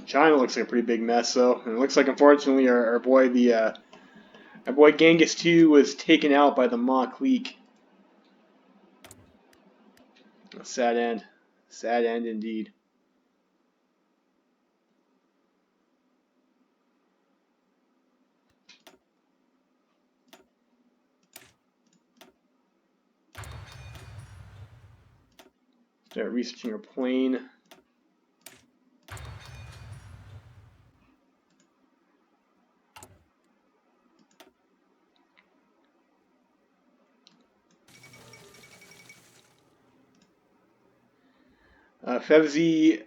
China looks like a pretty big mess, though. And it looks like, unfortunately, our boy Genghis II was taken out by the Ma clique. A sad end. Sad end indeed. Start researching our plane. Fevzi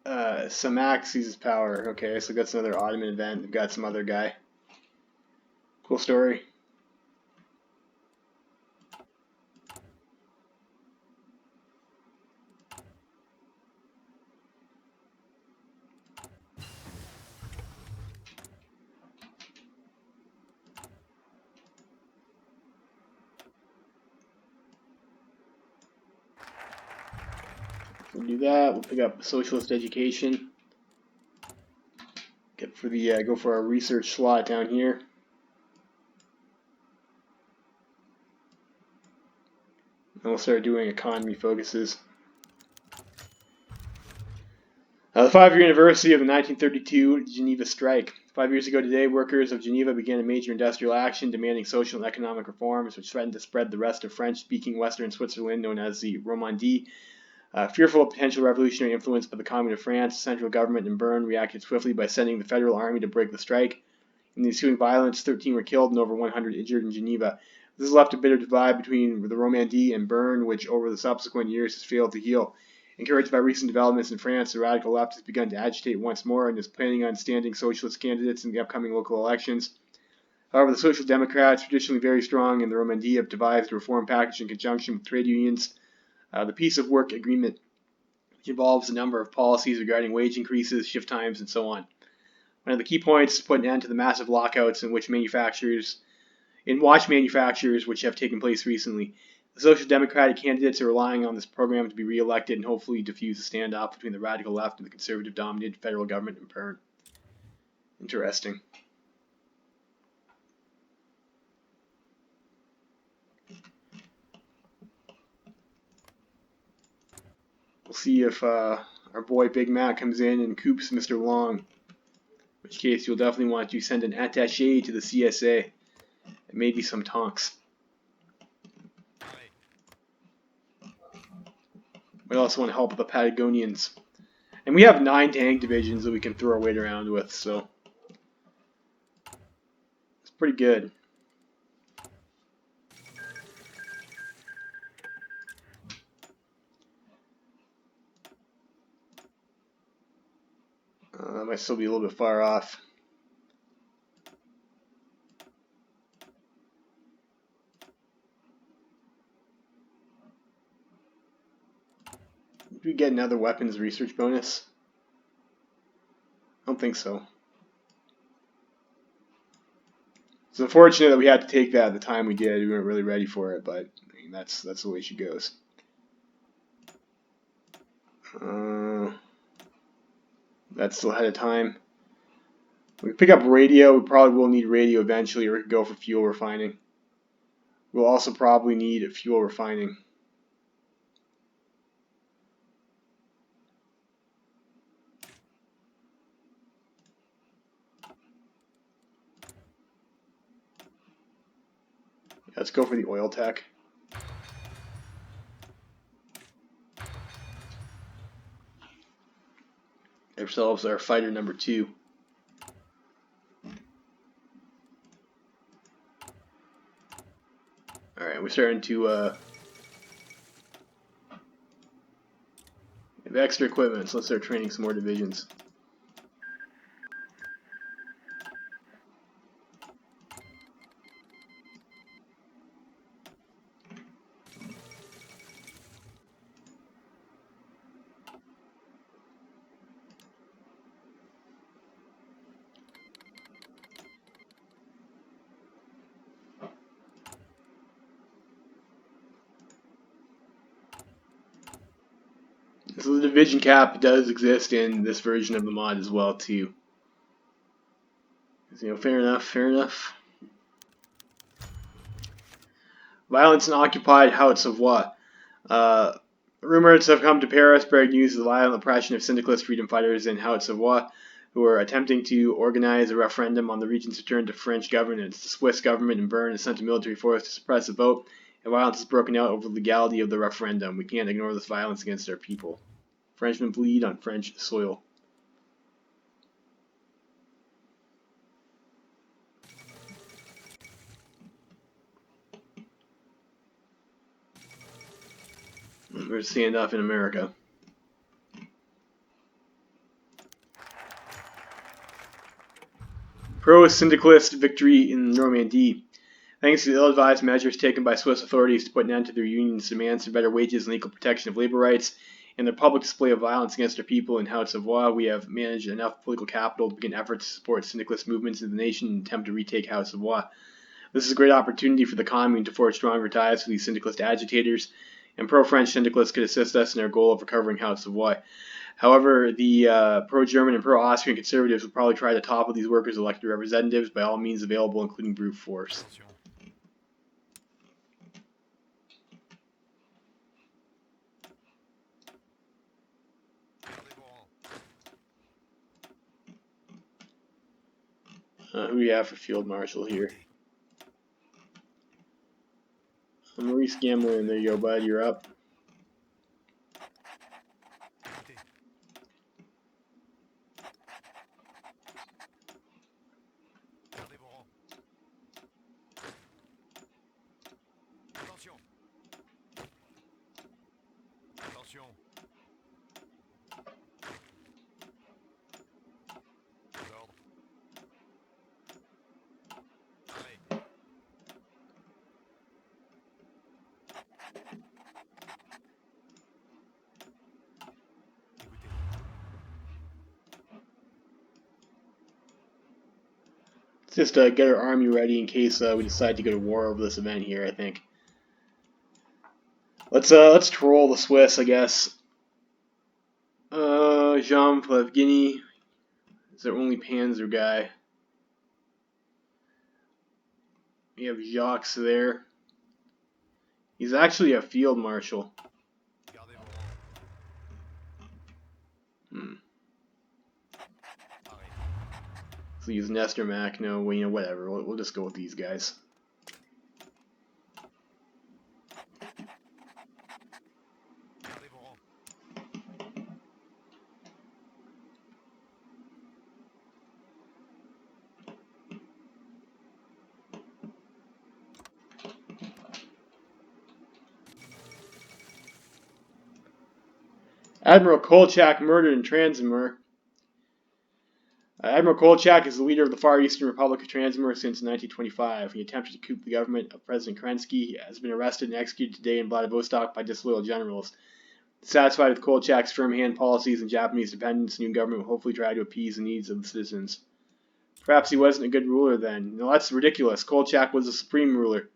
Samak seizes power. Okay, so that's another Ottoman event. They've got some other guy. Cool story. We'll do that. We'll pick up socialist education. Get for the go for our research slot down here. And we'll start doing economy focuses. The 5-year anniversary of the 1932 Geneva Strike. 5 years ago today, workers of Geneva began a major industrial action demanding social and economic reforms, which threatened to spread the rest of French-speaking Western Switzerland, known as the Romandie. Fearful of potential revolutionary influence by the Commune of France, the central government in Bern reacted swiftly by sending the federal army to break the strike. In the ensuing violence, 13 were killed and over 100 injured in Geneva. This has left a bitter divide between the Romandie and Bern, which over the subsequent years has failed to heal. Encouraged by recent developments in France, the radical left has begun to agitate once more and is planning on standing socialist candidates in the upcoming local elections. However, the Social Democrats, traditionally very strong in the Romandie, have devised a reform package in conjunction with trade unions. The Peace of Work Agreement, which involves a number of policies regarding wage increases, shift times, and so on. One of the key points is to put an end to the massive lockouts in watch manufacturers which have taken place recently. The Social Democratic candidates are relying on this program to be re-elected and hopefully defuse the standoff between the radical left and the conservative-dominated federal government in Bern. Interesting. We'll see if our boy Big Mac comes in and coops Mr. Long. In which case, you'll definitely want to send an attaché to the CSA and maybe some tonks. We also want to help the Patagonians. And we have 9 tank divisions that we can throw our weight around with, so it's pretty good. That might still be a little bit far off. Did we get another weapons research bonus? I don't think so. It's unfortunate that we had to take that at the time we did. We weren't really ready for it, but I mean, that's the way she goes. That's still ahead of time. We can pick up radio. We probably will need radio eventually, or we could go for fuel refining. We'll also probably need fuel refining. Let's go for the oil tech. Ourselves our fighter number 2. Alright, we're starting to have extra equipment, so let's start training some more divisions. So the division cap does exist in this version of the mod as well too. You know, fair enough, fair enough. Violence in occupied Haute-Savoie. Rumors have come to Paris bearing news of the violent oppression of syndicalist freedom fighters in Haute-Savoie who are attempting to organize a referendum on the region's return to French governance. The Swiss government in Bern has sent a military force to suppress the vote, and violence has broken out over the legality of the referendum. We can't ignore this violence against our people. Frenchmen bleed on French soil. We're standoff in America. Pro-syndicalist victory in Normandy. Thanks to the ill-advised measures taken by Swiss authorities to put an end to their union's demands for better wages and equal protection of labor rights, and their public display of violence against their people in Haute-Savoie, we have managed enough political capital to begin efforts to support syndicalist movements in the nation and attempt to retake Haute-Savoie. This is a great opportunity for the Commune to forge stronger ties with these syndicalist agitators, and pro-French syndicalists could assist us in our goal of recovering Haute-Savoie. However, the pro-German and pro-Austrian conservatives will probably try to topple these workers' elected representatives by all means available, including brute force. Who do you have for field marshal here? Maurice Gamelin, there you go, bud, you're up. Just get our army ready in case we decide to go to war over this event here, I think. Let's troll the Swiss, I guess. Jean Plevgini is their only Panzer guy. We have Jacques there. He's actually a field marshal. So use Nestor Mac. No, well, you know, whatever. We'll just go with these guys. Admiral Kolchak murdered in Transimir. Admiral Kolchak is the leader of the Far Eastern Republic of Transimir since 1925. He attempted to coup the government of President Kerensky. He has been arrested and executed today in Vladivostok by disloyal generals. Satisfied with Kolchak's firm hand policies and Japanese dependence, the new government will hopefully try to appease the needs of the citizens. Perhaps he wasn't a good ruler then. No, that's ridiculous. Kolchak was a supreme ruler.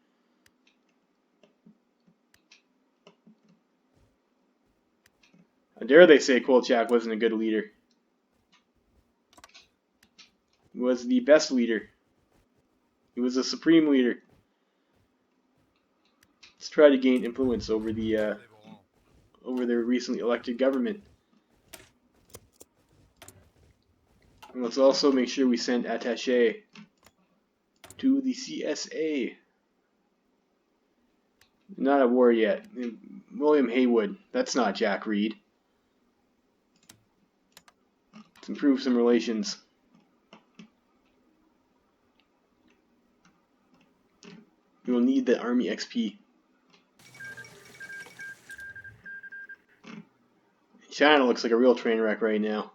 How dare they say Kolchak wasn't a good leader? He was the best leader. He was a supreme leader. Let's try to gain influence over the over their recently elected government. And let's also make sure we send attaché to the CSA. Not at war yet. William Haywood. That's not Jack Reed. Let's improve some relations. We will need the army XP. China looks like a real train wreck right now.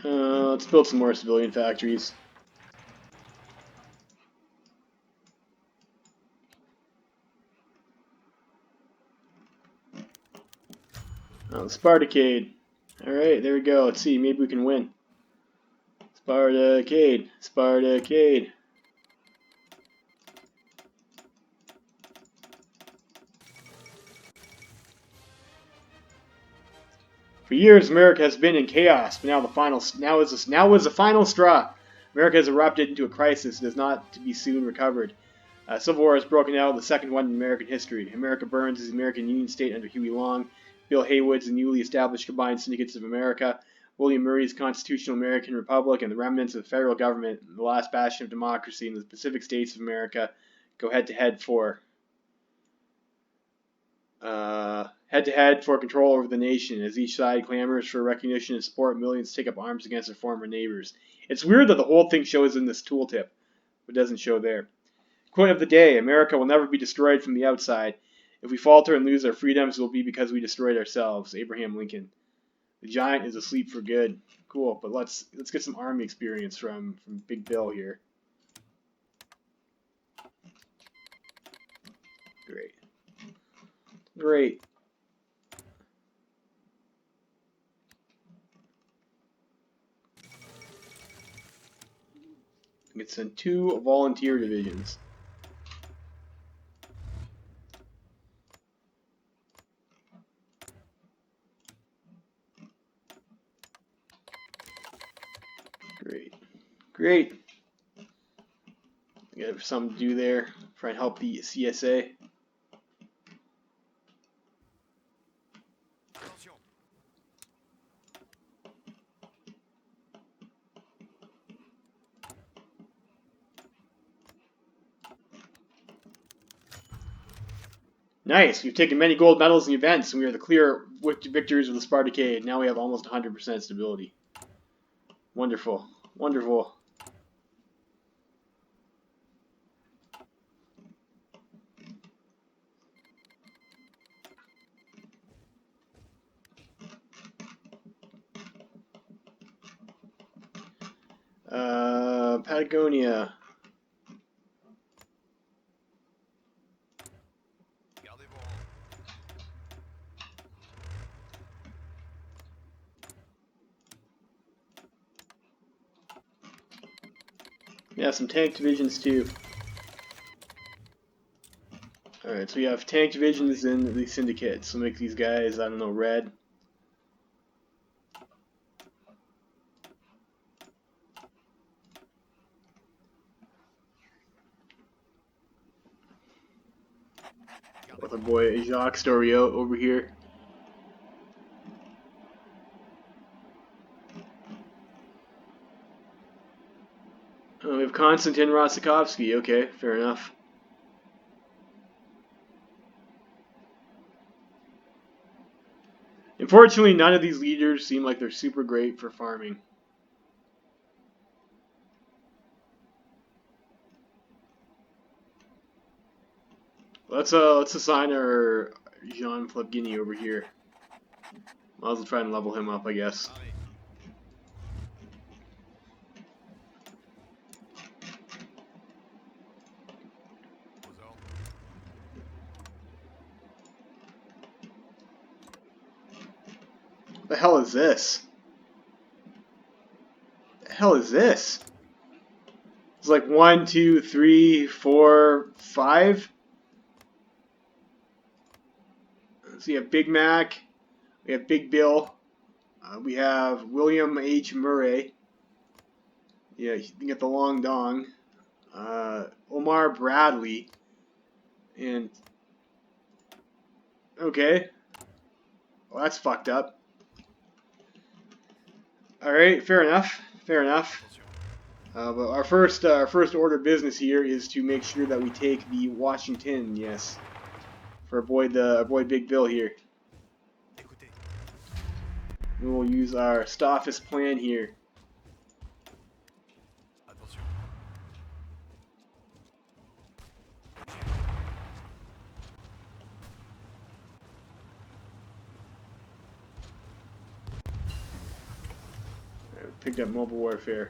Let's build some more civilian factories. Spartacade. Alright, there we go. Let's see, maybe we can win. Spartacade. Spartacade. For years, America has been in chaos, but now is the final straw. America has erupted into a crisis that is not to be soon recovered. Civil war has broken out, the second one in American history. America burns as the American Union State under Huey Long. Bill Haywood's the newly established Combined Syndicates of America. William Murray's Constitutional American Republic and the remnants of the federal government, the last bastion of democracy in the Pacific States of America, go head-to-head for control over the nation. As each side clamors for recognition and support, millions take up arms against their former neighbors. It's weird that the whole thing shows in this tooltip, but doesn't show there. Quote of the day: America will never be destroyed from the outside. If we falter and lose our freedoms, it will be because we destroyed ourselves. Abraham Lincoln. The giant is asleep for good. Cool, but let's get some army experience from Big Bill here. Great. Great. We can send 2 volunteer divisions. Great. Great. We got something to do there. Try and help the CSA. Nice! We've taken many gold medals in the events, and we are the clear victors of the Spartacade. Now we have almost 100% stability. Wonderful. Wonderful. Patagonia. Yeah, some tank divisions too. Alright, so we have tank divisions in the syndicate. So make these guys, I don't know, red. With our boy Jacques Storio over here. We have Konstantin Rosikovsky. Okay, fair enough. Unfortunately, none of these leaders seem like they're super great for farming. Let's assign our Jean Plebgini over here. Might as well try and level him up, I guess. What the hell is this? What the hell is this? It's like 1, 2, 3, 4, 5. So you have Big Mac, we have Big Bill, we have William H. Murray. Yeah, you can get the Long Dong. Omar Bradley. And okay. Well, that's fucked up. Alright, fair enough. Fair enough. But our first order of business here is to make sure that we take the Washington, yes. For our boy Big Bill here. And we'll use our Staffis plan here. Picked up mobile warfare.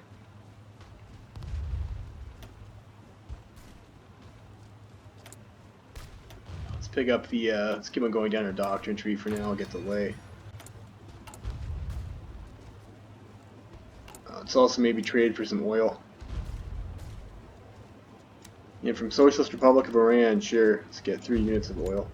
Let's pick up the, let's keep on going down our doctrine tree for now, get the lay. Let's also maybe trade for some oil. Yeah, from Socialist Republic of Iran, sure, let's get 3 units of oil.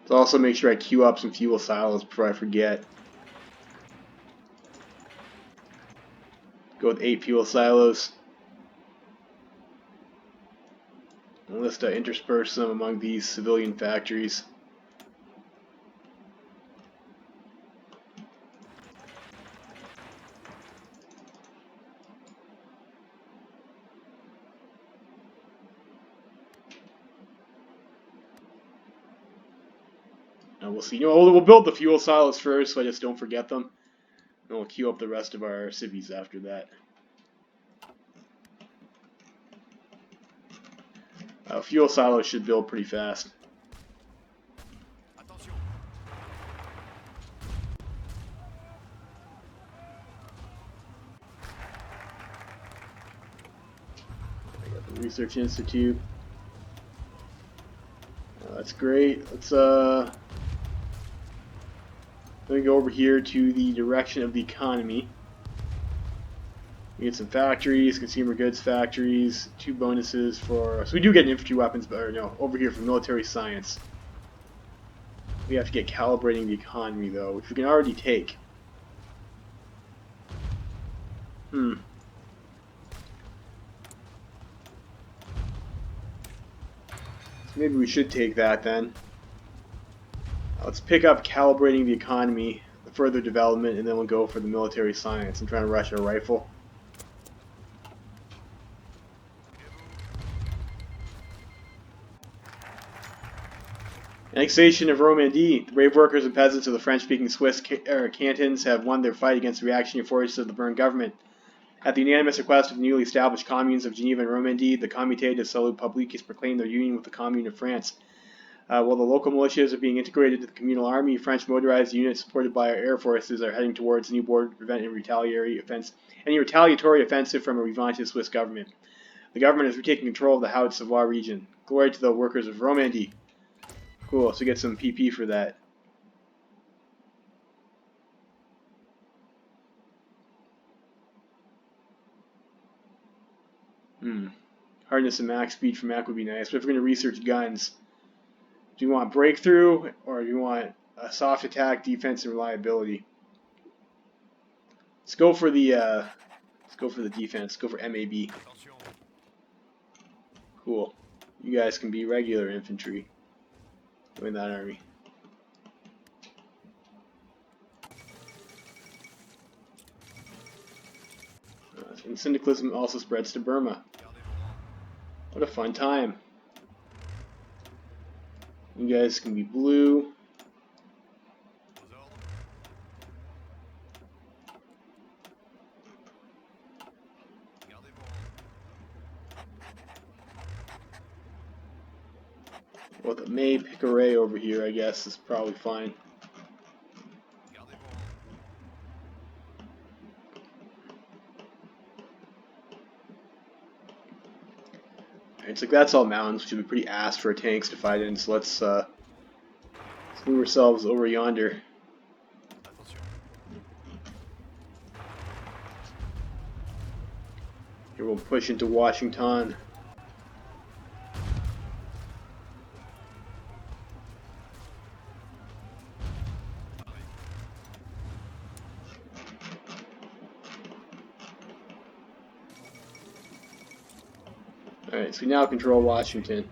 Let's also make sure I queue up some fuel silos before I forget. Go with 8 fuel silos. And let's intersperse them among these civilian factories. And we'll see. You know, we'll build the fuel silos first, so I just don't forget them. And we'll queue up the rest of our civvies after that. Fuel silos should build pretty fast. I got the Research Institute. That's great. Let's let me go over here to the direction of the economy. We get some factories, consumer goods factories, 2 bonuses for... So we do get infantry weapons, but or no, over here for military science. We have to get calibrating the economy, though, which we can already take. So maybe we should take that then. Let's pick up calibrating the economy, the further development, and then we'll go for the military science. I'm trying to rush our rifle. Annexation of Romandy. The brave workers and peasants of the French-speaking Swiss cantons have won their fight against the reactionary forces of the Bern government. At the unanimous request of the newly established communes of Geneva and Romandy, the Comité de Salut Public has proclaimed their union with the Commune of France. While the local militias are being integrated to the communal army, French motorized units supported by our air forces are heading towards a new border to prevent any retaliatory offensive from a revanchist Swiss government. The government is retaking control of the Haute-Savoie region. Glory to the workers of Romandy. Cool, so get some PP for that. Hardness and max speed for Mac would be nice, but if we're going to research guns, do you want breakthrough or do you want a soft attack, defense, and reliability? Let's go for the defense. Go for MAB. Cool. You guys can be regular infantry. Join that army. And syndicalism also spreads to Burma. What a fun time. You guys can be blue. Well, the May Picaray over here, I guess, is probably fine. It's like that's all mountains, which would be pretty ass for tanks to fight in. So let's move ourselves over yonder. Here we'll push into Washington. Alright, so we now control Washington.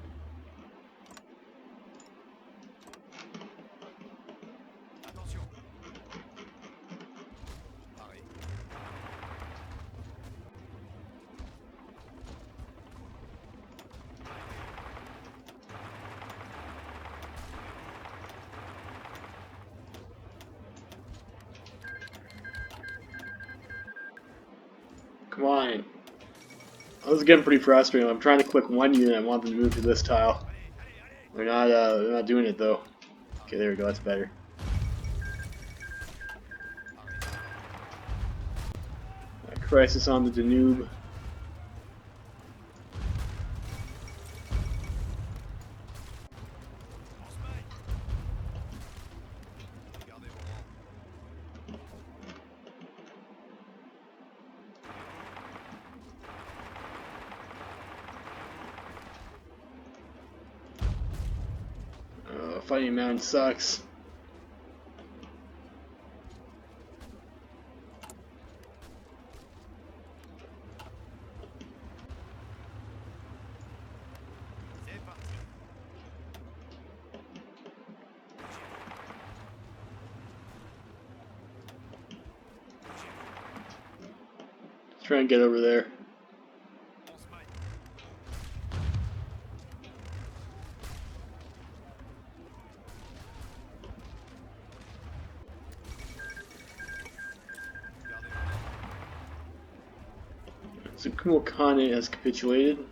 Come on. This is getting pretty frustrating. I'm trying to click one unit. I want them to move to this tile. They're not doing it though. Okay, there we go. That's better. Crisis on the Danube. Fighting Mountain sucks. Let's try and get over there. So Kumo Kane has capitulated.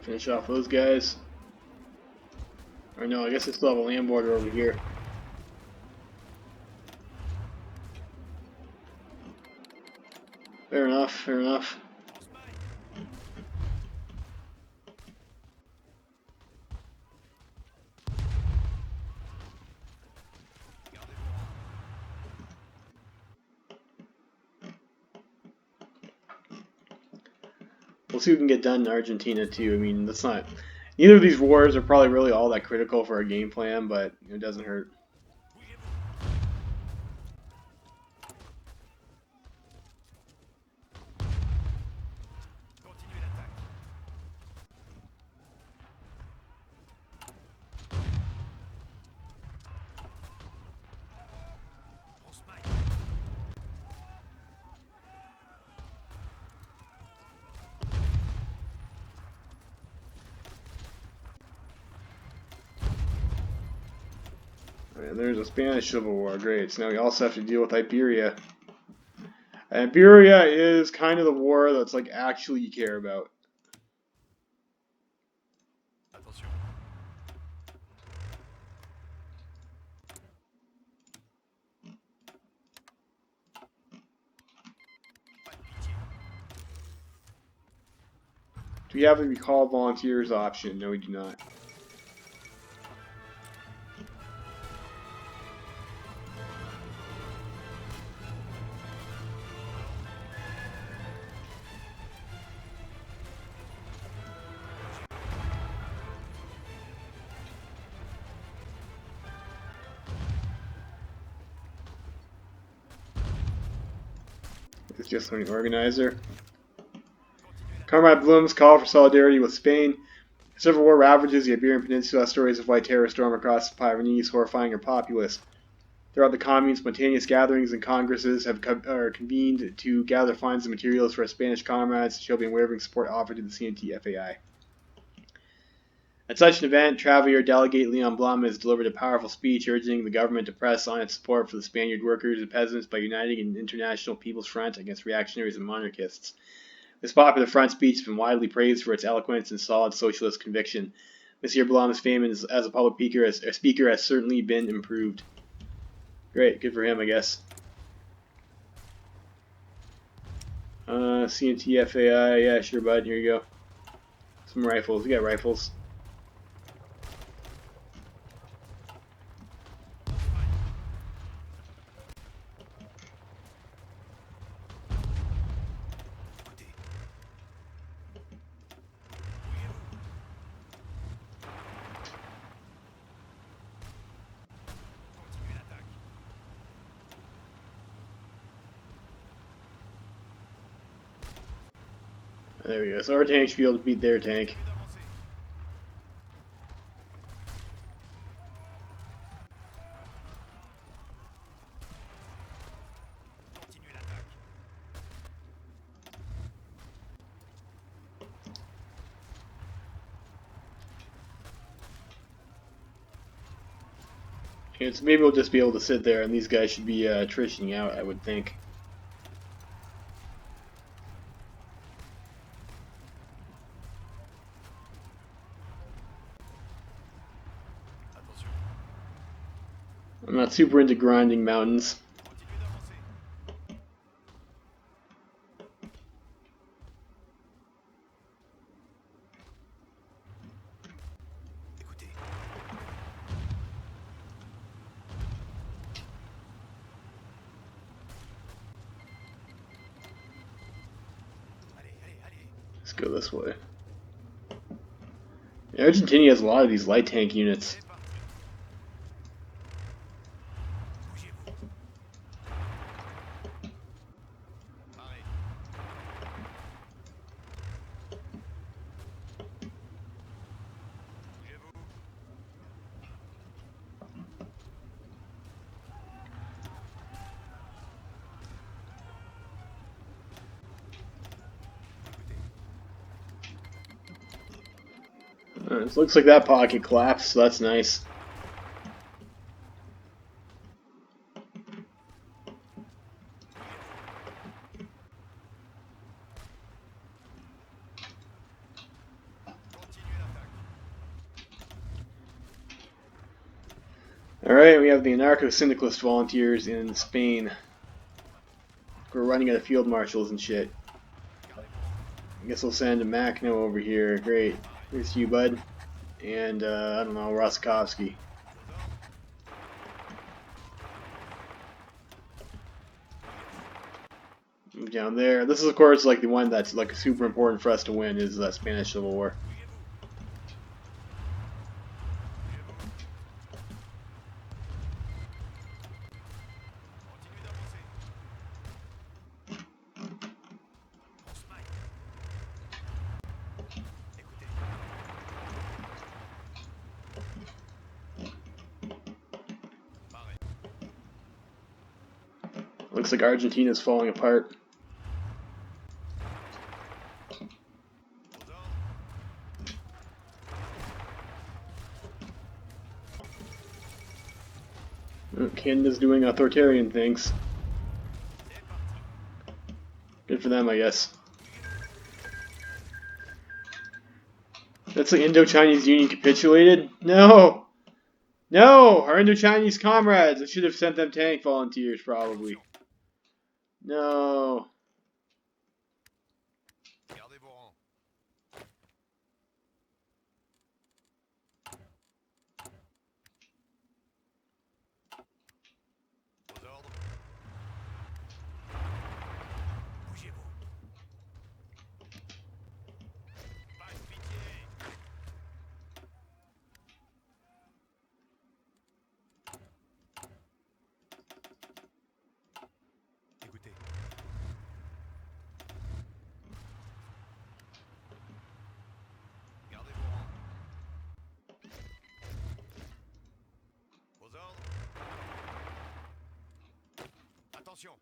Finish off those guys. Or no, I guess I still have a land border over here. Fair enough, fair enough. We'll see what we can get done in Argentina too. I mean, that's not. Neither of these wars are probably really all that critical for our game plan, but it doesn't hurt. And there's a Spanish Civil War. Great. So now we also have to deal with Iberia. And Iberia is kind of the war that's like actually you care about. Do we have a recall volunteers option? No, we do not. It's just an organizer. Comrade Bloom's call for solidarity with Spain. Civil war ravages the Iberian Peninsula. Stories of white terror storm across the Pyrenees, horrifying her populace. Throughout the commune, spontaneous gatherings and congresses have convened to gather funds and materials for our Spanish comrades, showing unwavering support offered to the CNT-FAI. At such an event, Traveler Delegate Leon Blum has delivered a powerful speech urging the government to press on its support for the Spaniard workers and peasants by uniting an international people's front against reactionaries and monarchists. This popular front speech has been widely praised for its eloquence and solid socialist conviction. Monsieur Blum's fame as a public speaker has certainly been improved. Great, good for him, I guess. CNT FAI, yeah, sure, bud. Here you go. Some rifles. We got rifles. There we go. So our tank should be able to beat their tank. Okay, so maybe we'll just be able to sit there and these guys should be attritioning out, I would think. I'm not super into grinding mountains. Let's go this way. Yeah, Argentina has a lot of these light tank units. It looks like that pocket collapsed, so that's nice. Alright, we have the anarcho-syndicalist volunteers in Spain. We're running out of field marshals and shit. I guess we'll send a Macno over here. Great. Here's you, bud. And, I don't know, Roskovsky. Move down there. This is, of course, like the one that's like super important for us to win is the Spanish Civil War. Looks like Argentina's falling apart. Canada's doing authoritarian things. Good for them, I guess. That's the Indo-Chinese Union capitulated? No! No! Our Indo-Chinese comrades! I should have sent them tank volunteers, probably. No. Attention.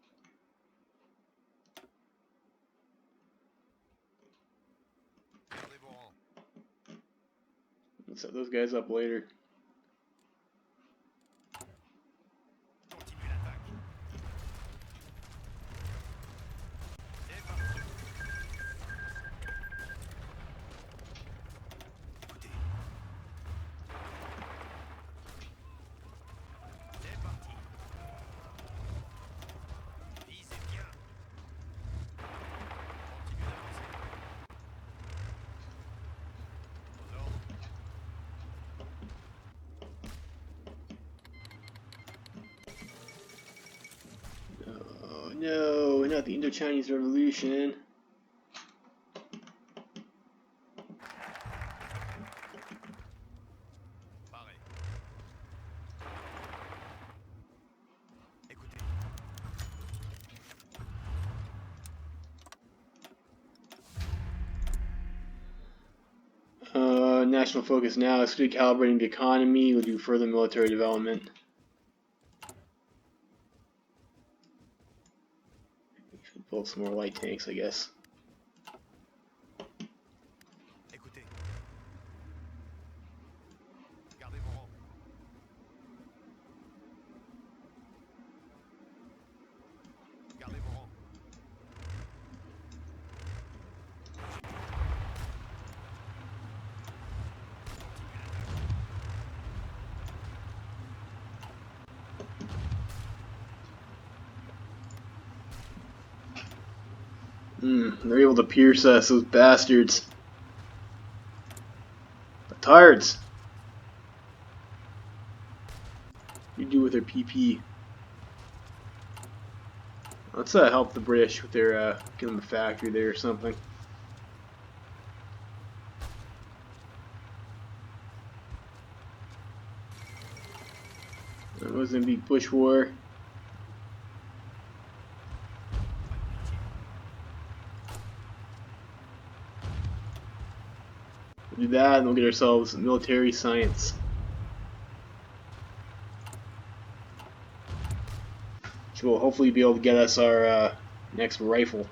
Gardez vos rangs. Let's set those guys up later. Continuez l'attaque. C'est parti. Écoutez. C'est parti. Visez bien. Continuez d'avancer. Aux ordres. Oh no, not the Indo-Chinese Revolution. Paré. Écoutez. National focus now is recalibrating the economy. We'll do further military development. Build some more light tanks, I guess. Écoutez. Gardez vos rangs. Gardez vos rangs. They're able to pierce us, those bastards. Batards! What do you do with their PP? Let's help the British with their, give them a factory there or something. Mozambique Bush War. We'll do that and we'll get ourselves military science. Which will hopefully be able to get us our next rifle.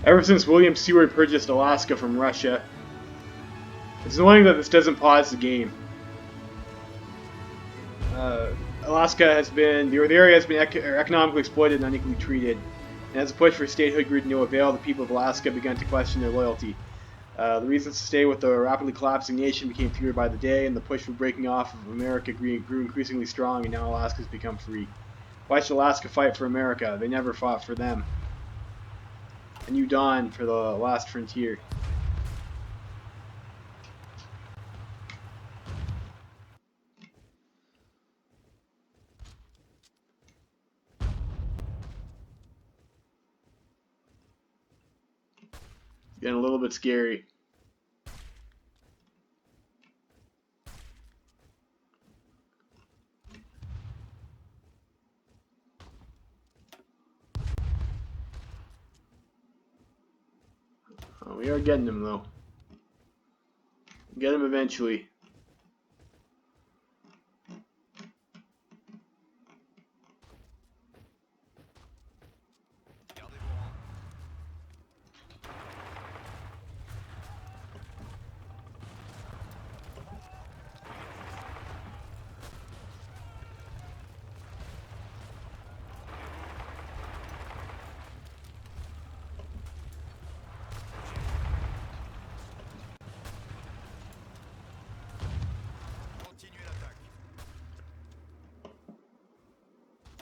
Ever since William Seward purchased Alaska from Russia, it's annoying that this doesn't pause the game. Alaska has been, the area has been economically exploited and unequally treated. And as the push for statehood grew to no avail, the people of Alaska began to question their loyalty. The reasons to stay with the rapidly collapsing nation became fewer by the day, and the push for breaking off of America grew increasingly strong, and now Alaska's become free. Why should Alaska fight for America? They never fought for them. A new dawn for the last frontier. Getting a little bit scary. Oh, we are getting him though. Get him eventually. Gardez vos rangs. Continuez l'attaque.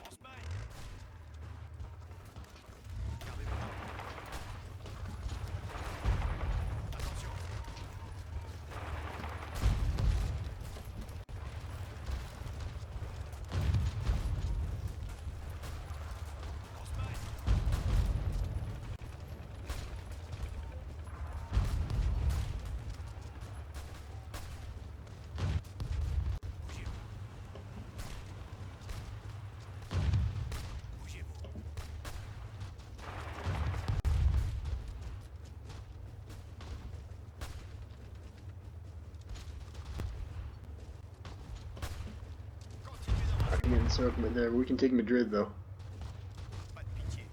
On se maille. Gardez vos rangs. Attention. On se maille. Bougez-vous. Continuez I d'avancer. can get encirclement there, but we can take Madrid though. Pas de pitié.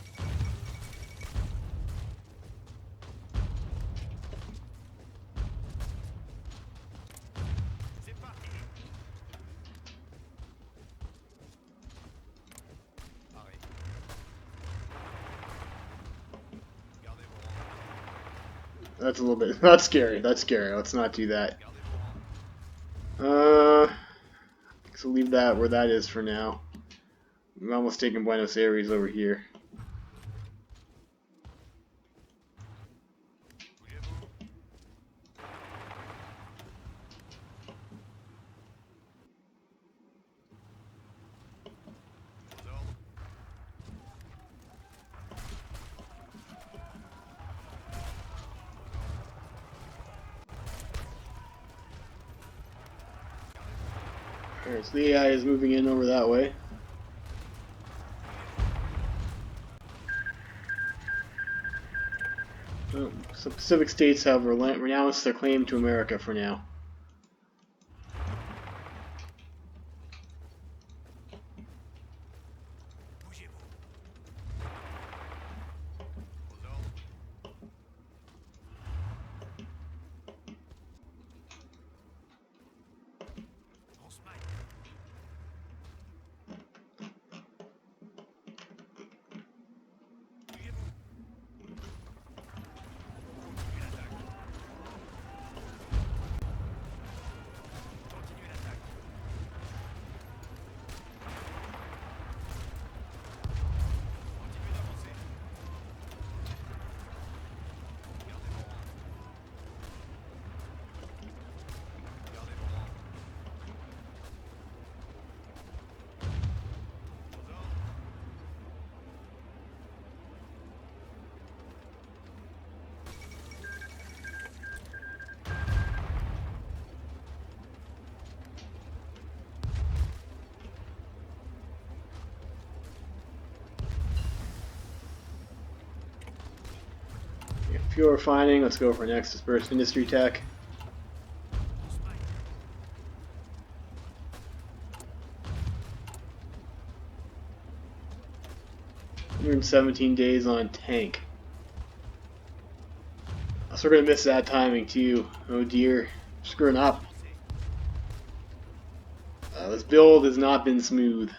C'est parti. Arrêt. Gardez vos rangs. That's a little bit. That's scary. That's scary. Let's not do that. Gardez vos rangs. So leave that where that is for now. I'm almost taking Buenos Aires over here. Bougez-vous. Aux ordres. Alright, so the AI is moving in over that way. Some Pacific states have renounced their claim to America for now. Bougez-vous. Aux ordres. On se maille. Bougez-vous. Continuez l'attaque. Continuez l'attaque. Continuez d'avancer. Gardez vos rangs. Gardez vos rangs. Aux ordres. Fuel refining, let's go for next dispersed industry tech. On se maille. 117 days on tank. So we're gonna miss that timing too. Oh dear, screwing up. This build has not been smooth.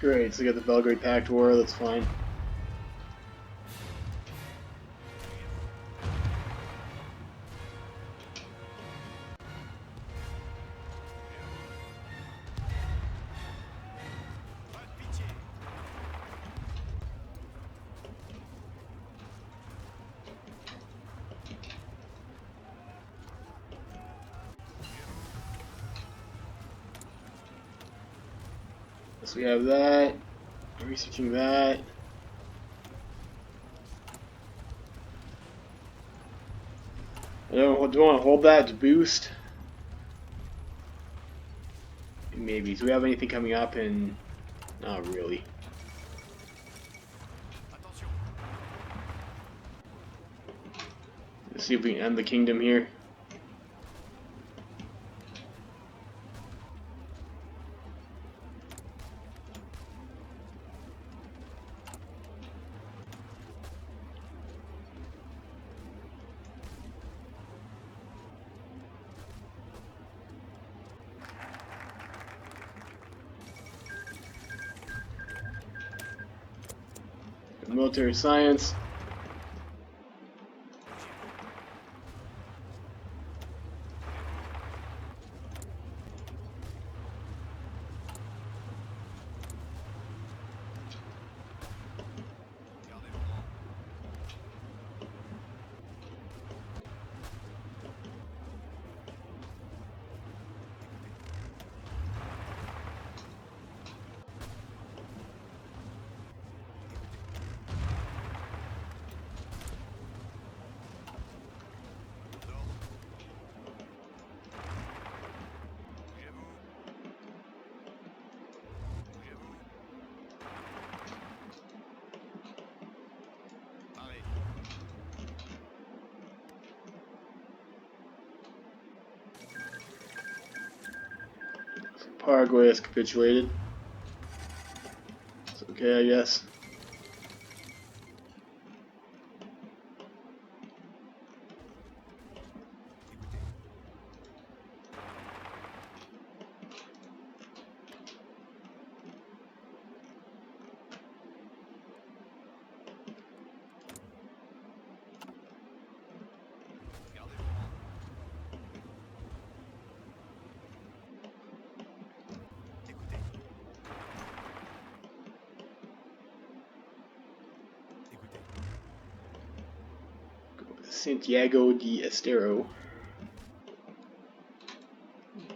Great, so we got the Belgrade Pact War, that's fine. Pas de pitié. So we have that. Researching that. Do I want to hold that to boost? Maybe. Do we have anything coming up in... Not really. Attention. Let's see if we can end the kingdom here. Military science. Gardez vos rangs. Bougez-vous. Bougez-vous. Parlez. Paraguay has capitulated. It's okay, I guess. Gardez vos rangs. Écoutez. Écoutez. Santiago de Estero.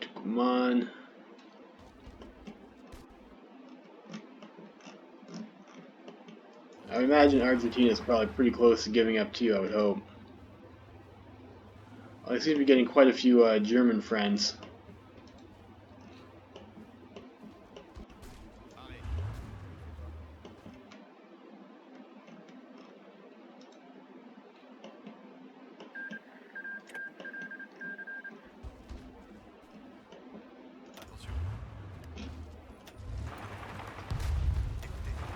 Tucumán. I would imagine Argentina is probably pretty close to giving up too, I would hope. Well, I seem to be getting quite a few German friends. Parlez. Attention. Écoutez. Écoutez.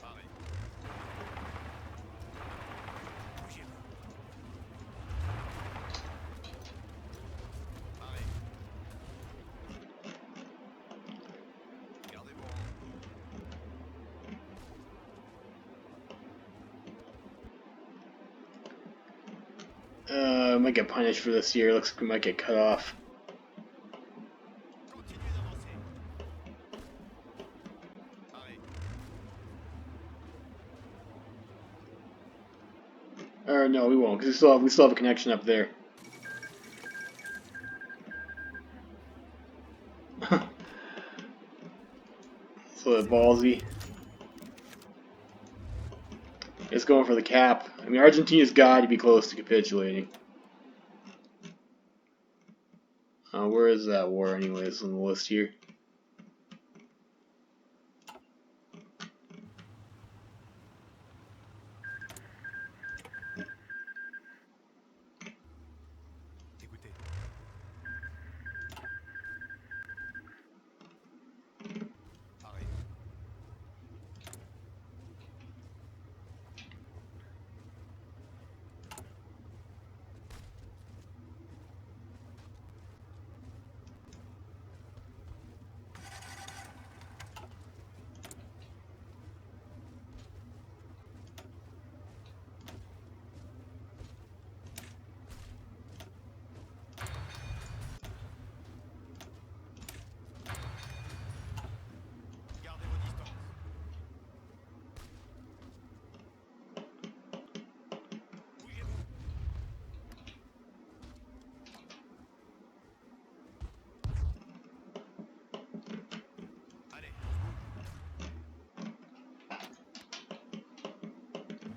Parlez. Bougez-vous. Parlez. Gardez vos rangs. I might get punished for this year. Looks like we might get cut off. Continuez d'avancer. Parlez. Or no, we won't, because we still have a connection up there. So ballsy. It's going for the cap. I mean, Argentina's got to be close to capitulating. Where is that war, anyways, on the list here? Écoutez. Parlez.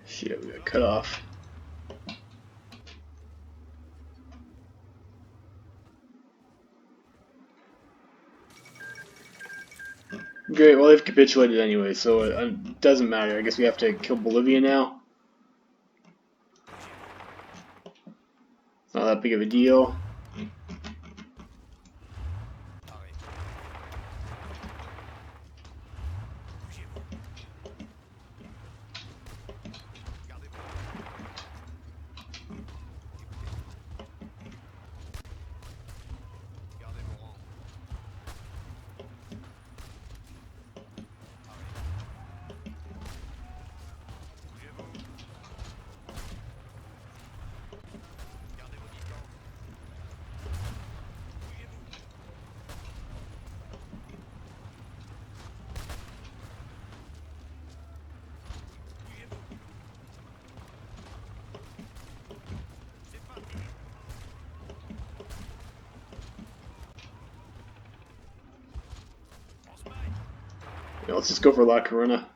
Shit, we got cut off. Great, well they've capitulated anyway, so it doesn't matter. I guess we have to kill Bolivia now. It's not that big of a deal. Yeah, let's just go for La Corona.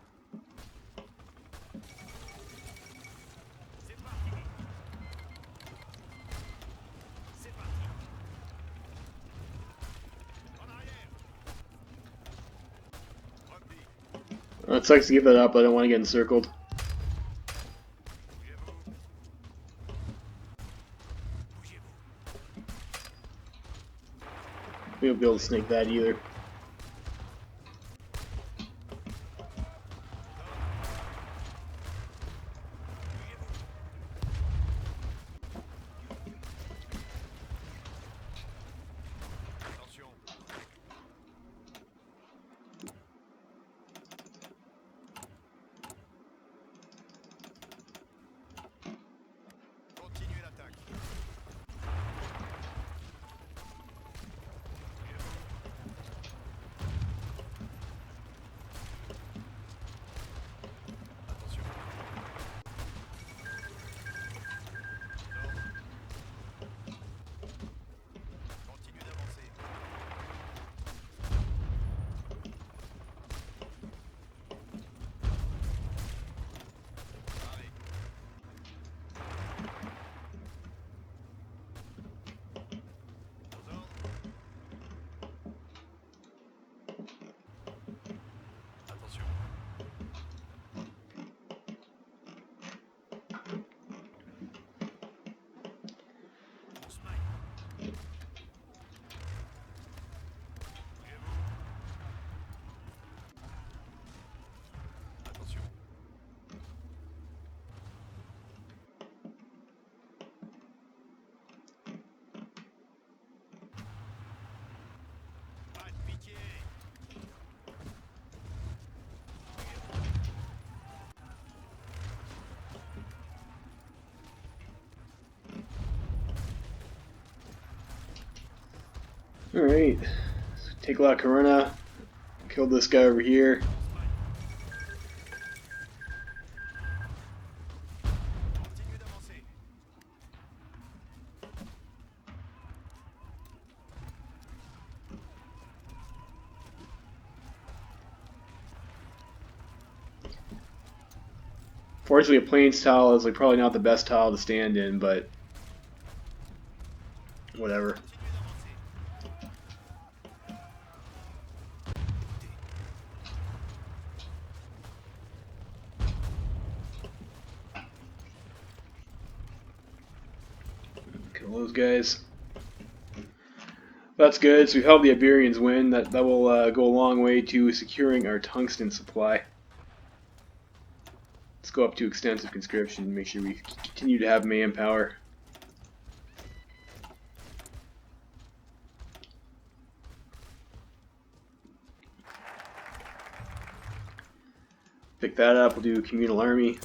It sucks to give that up, but I don't want to get encircled. We won't be able to snake that either. Alright, take La Corona, kill this guy over here. Fortunately, a plains tile is like probably not the best tile to stand in, but whatever. Kill those guys. That's good. So we held the Iberians win. That will go a long way to securing our tungsten supply. Let's go up to extensive conscription and make sure we continue to have manpower. Pick that up. We'll do communal army.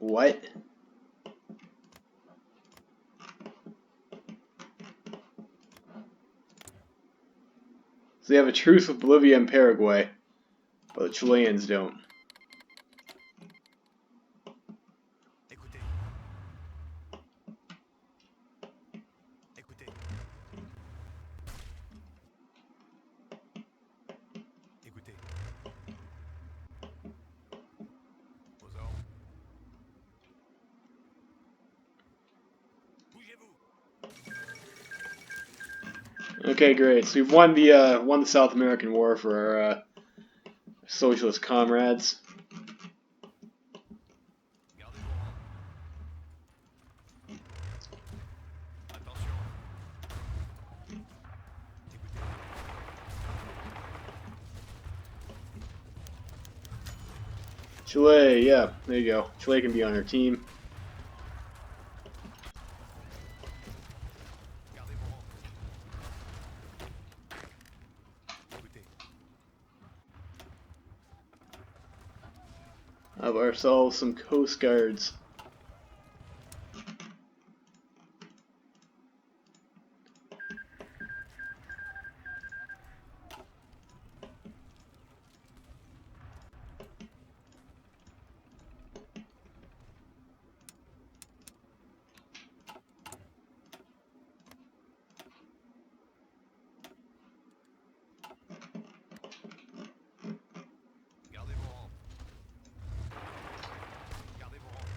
What? So they have a truce with Bolivia and Paraguay, but the Chileans don't. Écoutez. Écoutez. Écoutez. Aux ordres. Bougez-vous. Okay, great. So we've won the South American War for our socialist comrades. Gardez vos rangs. Attention. Écoutez. Chile, yeah, there you go. Chile can be on our team. Gardez vos rangs. Écoutez. Have ourselves some Coast Guards. Gardez vos rangs. Gardez vos rangs.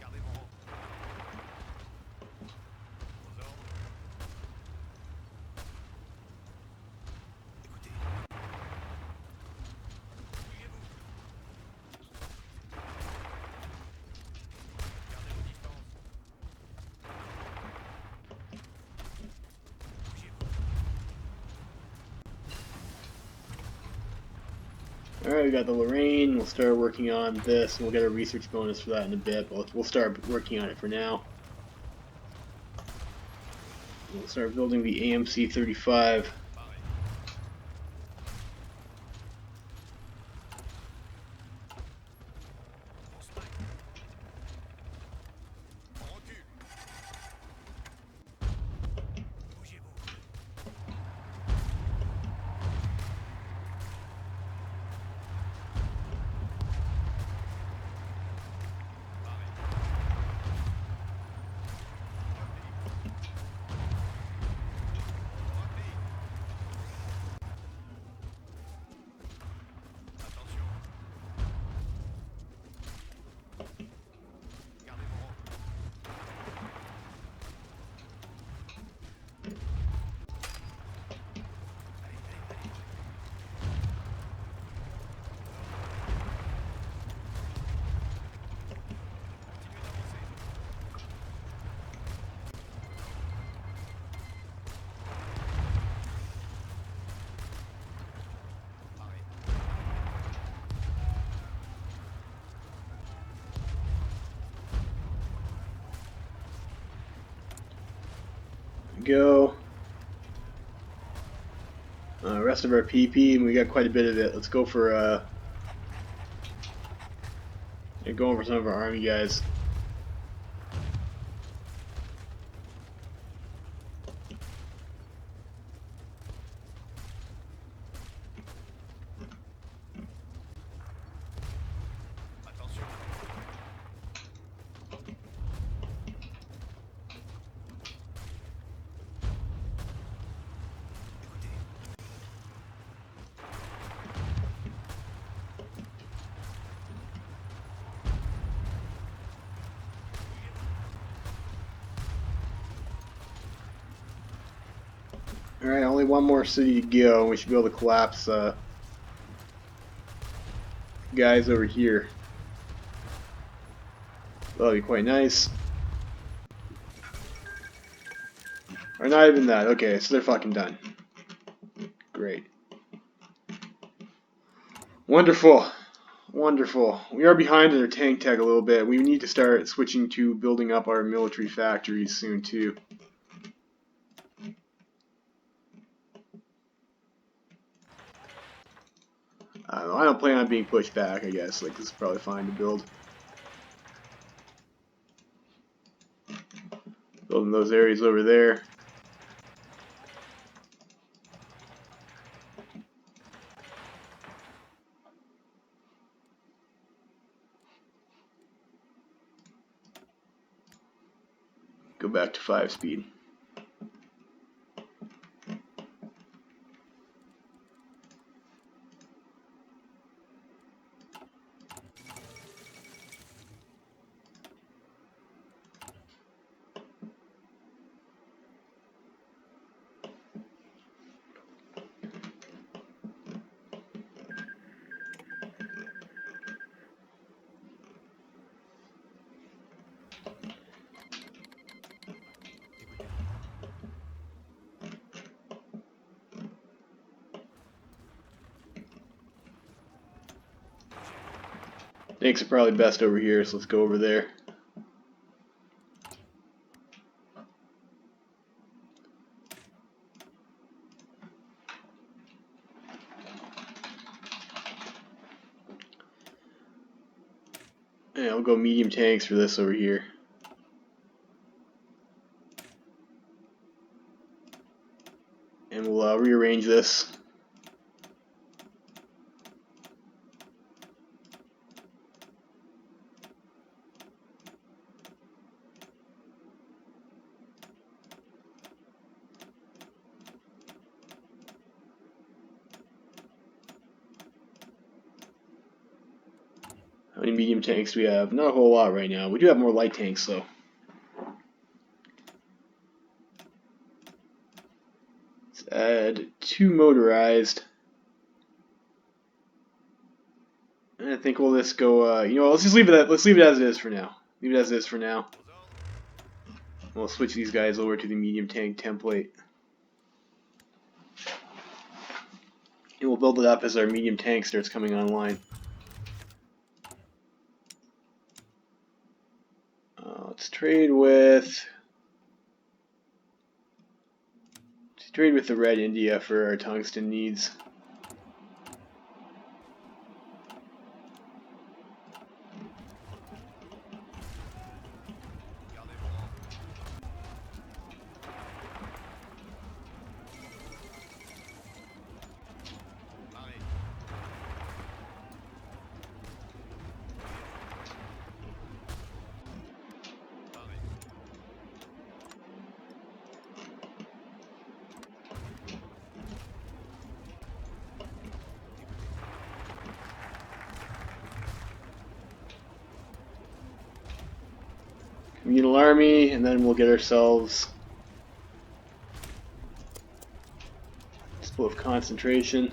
Gardez vos rangs. Aux ordres. Écoutez. Bougez-vous. Gardez vos distances. Bougez-vous. Alright, we got the Lorraine. We'll start working on this, and we'll get a research bonus for that in a bit, but we'll start working on it for now. We'll start building the AMC 35. Pareil. On se maille. On recule. Bougez-vous. Pareil. Repli. Attention. Gardez vos rangs. Allez, allez, allez. Continuez d'avancer. Pareil. Go. Rest of our PP, and we got quite a bit of it. Let's go for go over some of our army guys. Attention. Écoutez. Alright, only one more city to go, and we should be able to collapse guys over here. That'll be quite nice. Or not even that. Okay, so they're fucking done. Great. Wonderful. Wonderful. We are behind in our tank tech a little bit. We need to start switching to building up our military factories soon too. don't know. I don't plan on being pushed back, I guess. Like, this is probably fine to build. Building those areas over there. Go back to 5 speed. Tanks are probably best over here, so let's go over there. Yeah, I'll go medium tanks for this over here. And we'll rearrange this. How many medium tanks do we have? Not a whole lot right now. We do have more light tanks, though. Let's add 2 motorized. And I think we'll just go, you know, let's just leave it at, let's leave it as it is for now. Leave it as it is for now. We'll switch these guys over to the medium tank template. And we'll build it up as our medium tank starts coming online. Let's trade with the Red India for our tungsten needs. Communal army, and then we'll get ourselves a spell of concentration.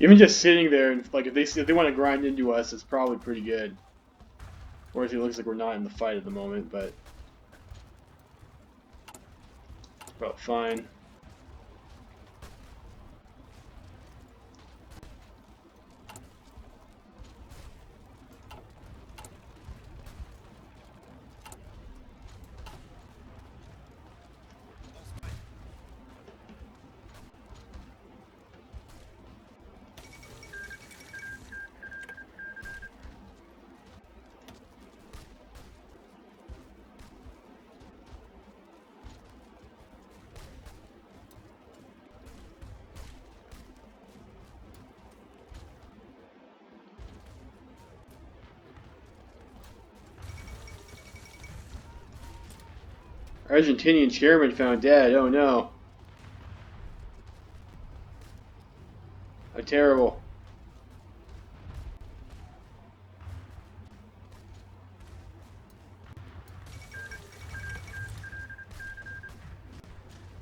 Even just sitting there, and like if they want to grind into us, it's probably pretty good. Or if it looks like we're not in the fight at the moment, but it's probably fine. Argentinian chairman found dead. Oh no. How terrible.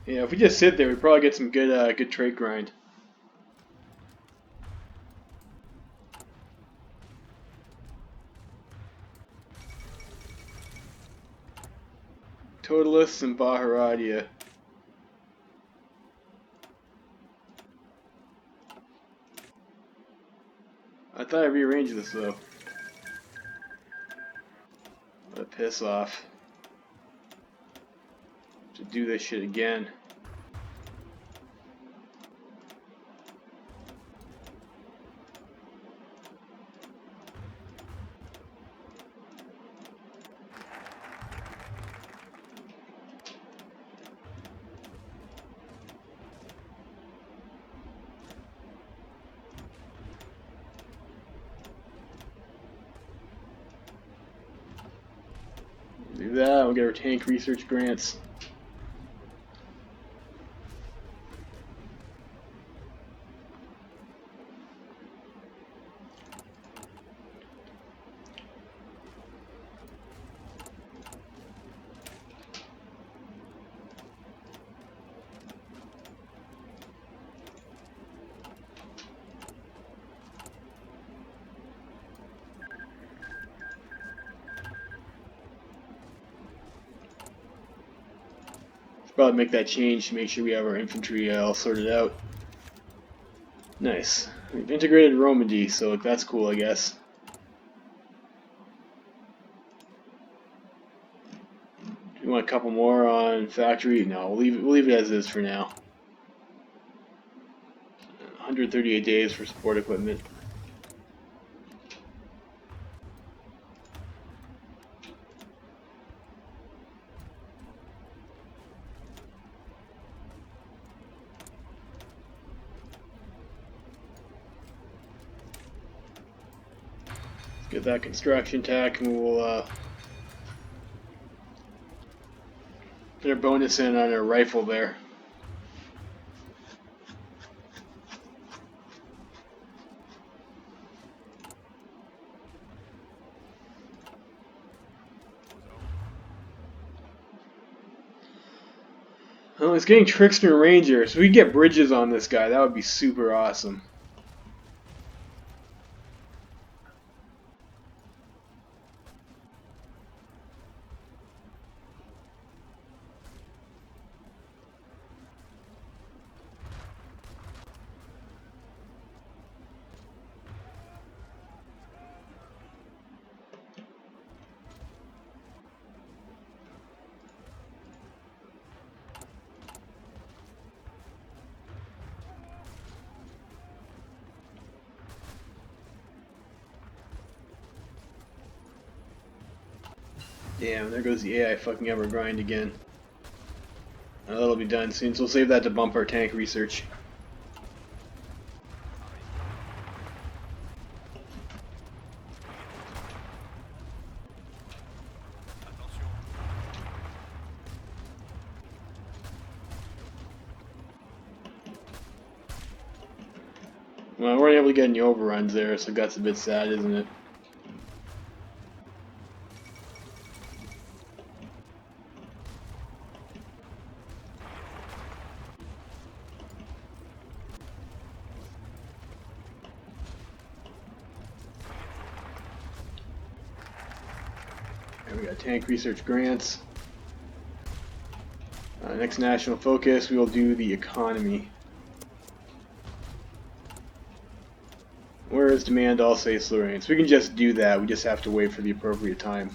Yeah, if we just sit there, we probably get some good trade grind. Totalists and Baharadia. I thought I rearranged this though. What a piss off. To do this shit again. Do that, we'll get our tank research grants. Probably make that change to make sure we have our infantry all sorted out. Nice. We've integrated Romandy, so that's cool, I guess. Do you want a couple more on factory? No, we'll leave it as is for now. 138 days for support equipment. Get that construction tech, and we'll get our bonus in on our rifle there. Oh, it's getting Trickster and Ranger, so we can get bridges on this guy. That would be super awesome. Damn, there goes the AI fucking Evergrind again. That'll be done soon, so we'll save that to bump our tank research. Well, we weren't able to get any overruns there, so that's a bit sad, isn't it? And we got tank research grants. Next national focus, we will do the economy. Where is demand Alsace-Lorraine? So we can just do that, we just have to wait for the appropriate time.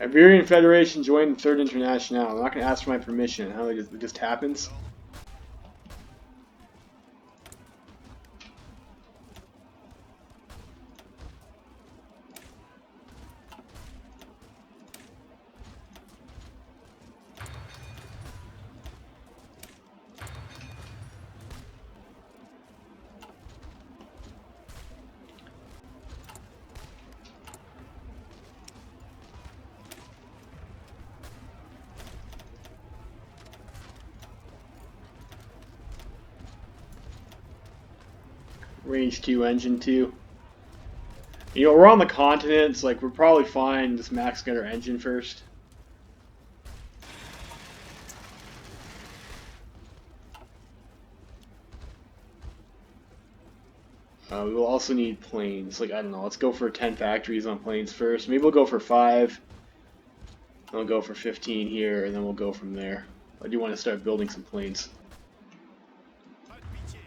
Iberian Federation joined the Third International. I'm not going to ask for my permission. How it just happens? Range 2, Engine 2. You know, we're on the continents, like, we're probably fine just maxing out our engine first. We will also need planes. Like, I don't know, let's go for 10 factories on planes first. Maybe we'll go for 5. Then we'll go for 15 here, and then we'll go from there. I do want to start building some planes. Pas de pitié.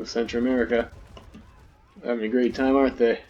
Central America. Having a great time, aren't they?